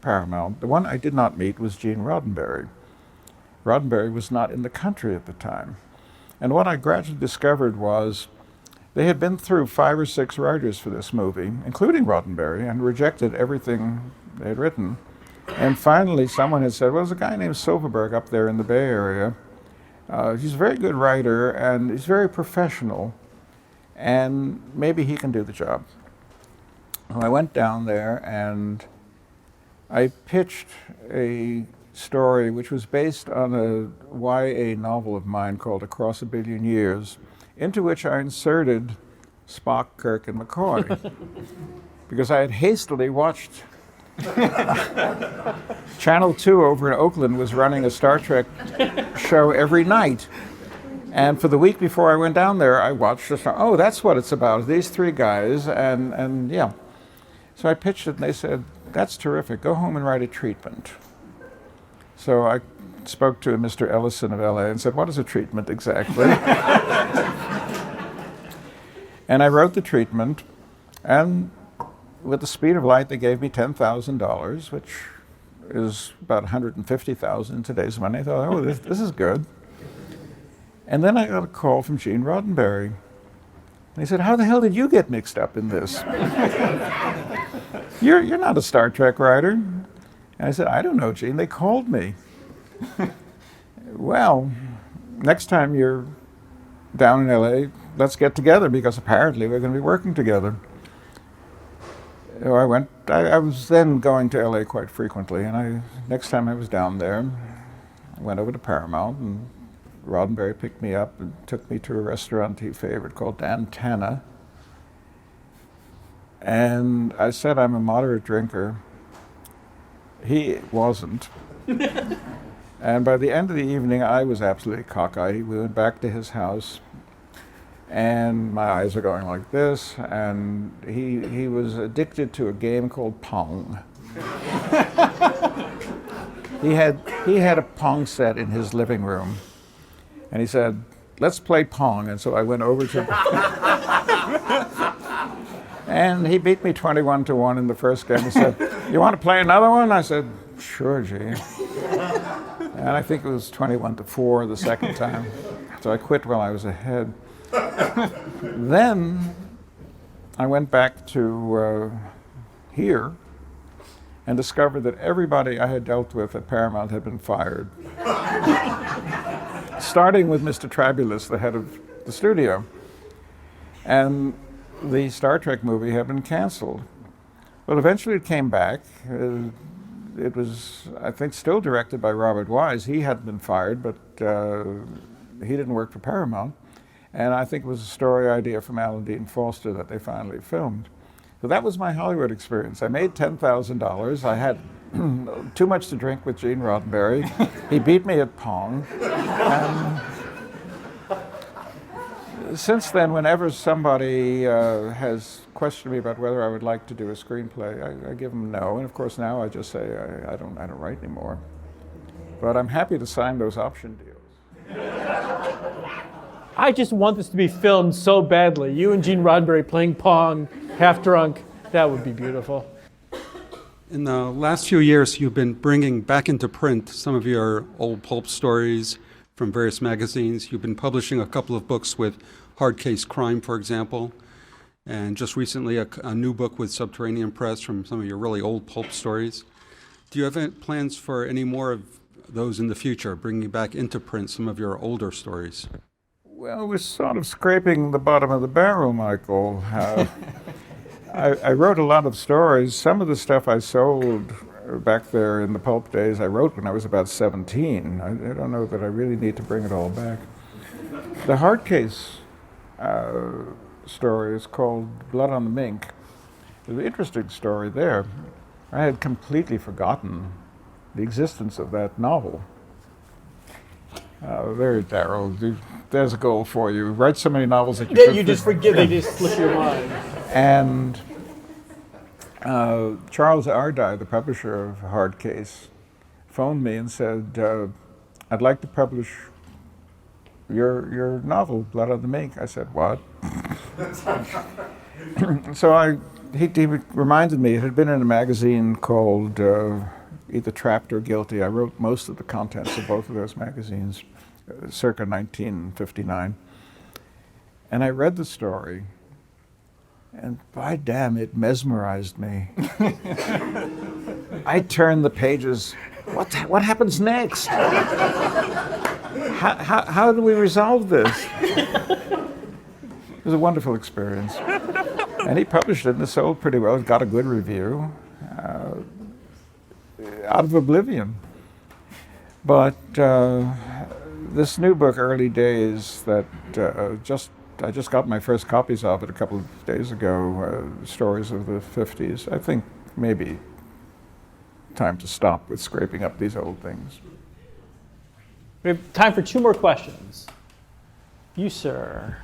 Paramount. The one I did not meet was Gene Roddenberry. Roddenberry was not in the country at the time. And what I gradually discovered was they had been through 5 or 6 writers for this movie, including Roddenberry, and rejected everything they had written. And finally, someone had said, well, there's a guy named Silverberg up there in the Bay Area. He's a very good writer, and he's very professional, and maybe he can do the job. Well, I went down there, and I pitched a story which was based on a YA novel of mine called Across a Billion Years, into which I inserted Spock, Kirk, and McCoy, because I had hastily watched Channel 2 over in Oakland was running a Star Trek show every night. And for the week before I went down there, I watched the show. Oh, that's what it's about, these 3 guys, and yeah. So I pitched it, and they said, that's terrific, go home and write a treatment. So I spoke to Mr. Ellison of LA and said, what is a treatment exactly? And I wrote the treatment, and with the speed of light, they gave me $10,000, which is about $150,000 in today's money. I thought, oh, this is good. And then I got a call from Gene Roddenberry. And he said, how the hell did you get mixed up in this? You're not a Star Trek writer. And I said, I don't know, Gene, they called me. Well, next time you're down in LA, let's get together, because apparently we're going to be working together. So I was then going to LA quite frequently, and next time I was down there, I went over to Paramount, and Roddenberry picked me up and took me to a restaurant he favored called Dan Tana. And I said I'm a moderate drinker. He wasn't. And by the end of the evening, I was absolutely cockeyed. We went back to his house, and my eyes are going like this, and he was addicted to a game called Pong. He had a Pong set in his living room, and he said, let's play Pong. And so I went over to and he beat me 21-1 in the first game. He said, you want to play another one? I said, sure, Gene. And I think it was 21-4 the second time. So I quit while I was ahead. Then I went back to here and discovered that everybody I had dealt with at Paramount had been fired. Starting with Mr. Trabulus, the head of the studio. And the Star Trek movie had been canceled. But eventually it came back. It was, I think, still directed by Robert Wise. He hadn't been fired, but he didn't work for Paramount. And I think it was a story idea from Alan Dean Foster that they finally filmed. So that was my Hollywood experience. I made $10,000. I had too much to drink with Gene Roddenberry. He beat me at Pong. And since then, whenever somebody has questioned me about whether I would like to do a screenplay, I give them no. And of course, now I just say I don't write anymore. But I'm happy to sign those option deals. I just want this to be filmed so badly. You and Gene Roddenberry playing Pong, half drunk. That would be beautiful. In the last few years, you've been bringing back into print some of your old pulp stories from various magazines. You've been publishing a couple of books with Hard Case Crime, for example, and just recently a new book with Subterranean Press from some of your really old pulp stories. Do you have any plans for any more of those in the future, bringing back into print some of your older stories? Well, we're sort of scraping the bottom of the barrel, Michael. I wrote a lot of stories. Some of the stuff I sold back there in the pulp days, I wrote when I was about 17. I don't know that I really need to bring it all back. The Hard Case story is called Blood on the Mink. There's an interesting story there. I had completely forgotten the existence of that novel. There, Daryl, there's a goal for you. Write so many novels that you just forget, they just slip your mind. And Charles Ardai, the publisher of Hard Case, phoned me and said, I'd like to publish your novel, Blood on the Mink. I said, what? So he reminded me, it had been in a magazine called either Trapped or Guilty. I wrote most of the contents of both of those magazines, circa 1959. And I read the story, and by damn, it mesmerized me. I turned the pages. What happens next? How do we resolve this? It was a wonderful experience. And he published it, and it sold pretty well. It got a good review. Out of oblivion. But this new book, Early Days, that I just got my first copies of it a couple of days ago, stories of the 50s. I think maybe time to stop with scraping up these old things. We have time for 2 more questions. You, sir,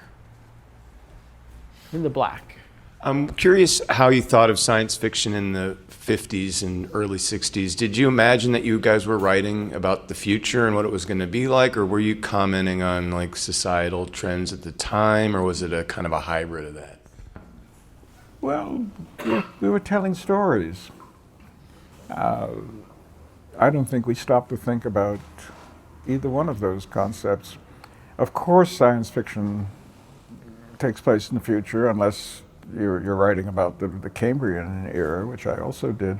in the black. I'm curious how you thought of science fiction in the 50s and early 60s. Did you imagine that you guys were writing about the future and what it was going to be like, or were you commenting on like societal trends at the time, or was it a kind of a hybrid of that? Well, we were telling stories. I don't think we stopped to think about either one of those concepts. Of course, science fiction takes place in the future, unless you're writing about the Cambrian era, which I also did.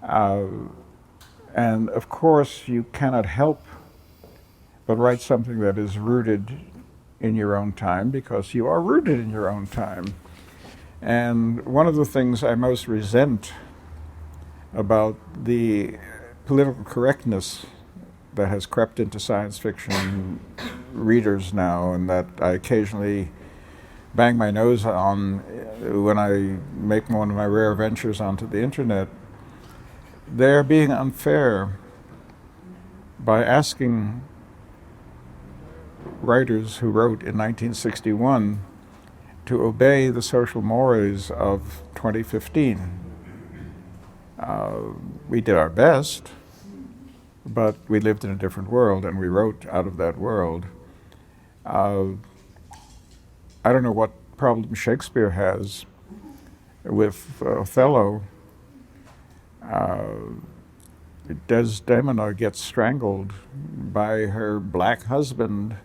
And of course, you cannot help but write something that is rooted in your own time, because you are rooted in your own time. And one of the things I most resent about the political correctness that has crept into science fiction readers now, and that I occasionally bang my nose on when I make one of my rare ventures onto the internet, they're being unfair by asking writers who wrote in 1961 to obey the social mores of 2015. We did our best, but we lived in a different world, and we wrote out of that world. I don't know what problem Shakespeare has with Othello. Desdemona gets strangled by her black husband,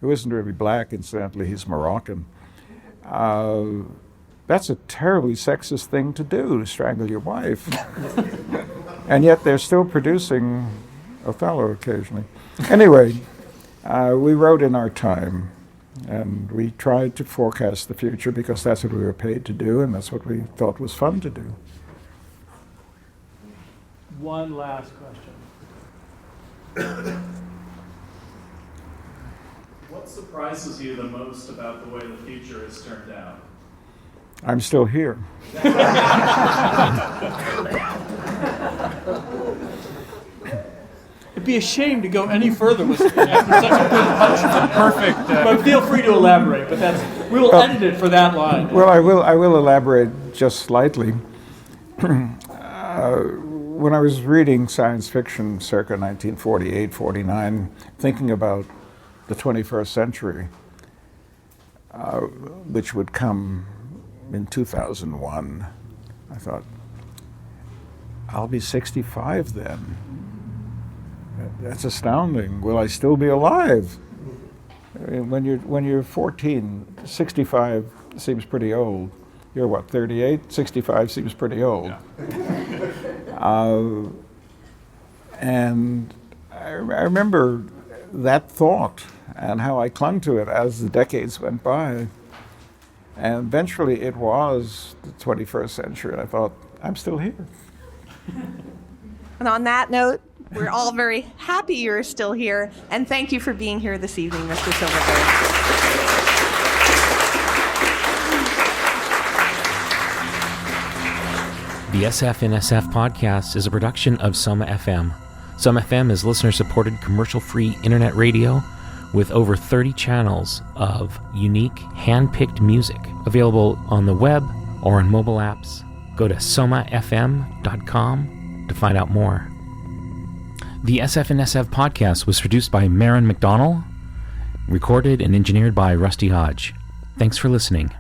who isn't really black, incidentally, he's Moroccan. That's a terribly sexist thing to do, to strangle your wife. And yet they're still producing Othello occasionally. Anyway, we wrote in our time. And we tried to forecast the future because that's what we were paid to do, and that's what we thought was fun to do. One last question. What surprises you the most about the way the future has turned out? I'm still here. be a shame to go any further with after such a good punch. Perfect. But feel free to elaborate. But we will edit it for that line. Well, I will elaborate just slightly. When I was reading science fiction circa 1948, 49, thinking about the 21st century, which would come in 2001, I thought, I'll be 65 then. That's astounding. Will I still be alive? I mean, when you're 14, 65 seems pretty old. You're what, 38? 65 seems pretty old. Yeah. And I remember that thought and how I clung to it as the decades went by. And eventually it was the 21st century, and I thought, I'm still here. And on that note, we're all very happy you're still here, and thank you for being here this evening, Mr. Silverberg. The SF in SF podcast is a production of SomaFM. SomaFM is listener-supported, commercial-free internet radio with over 30 channels of unique, hand-picked music available on the web or on mobile apps. Go to somafm.com to find out more. The SF in SF podcast was produced by Maren McDonnell, recorded and engineered by Rusty Hodge. Thanks for listening.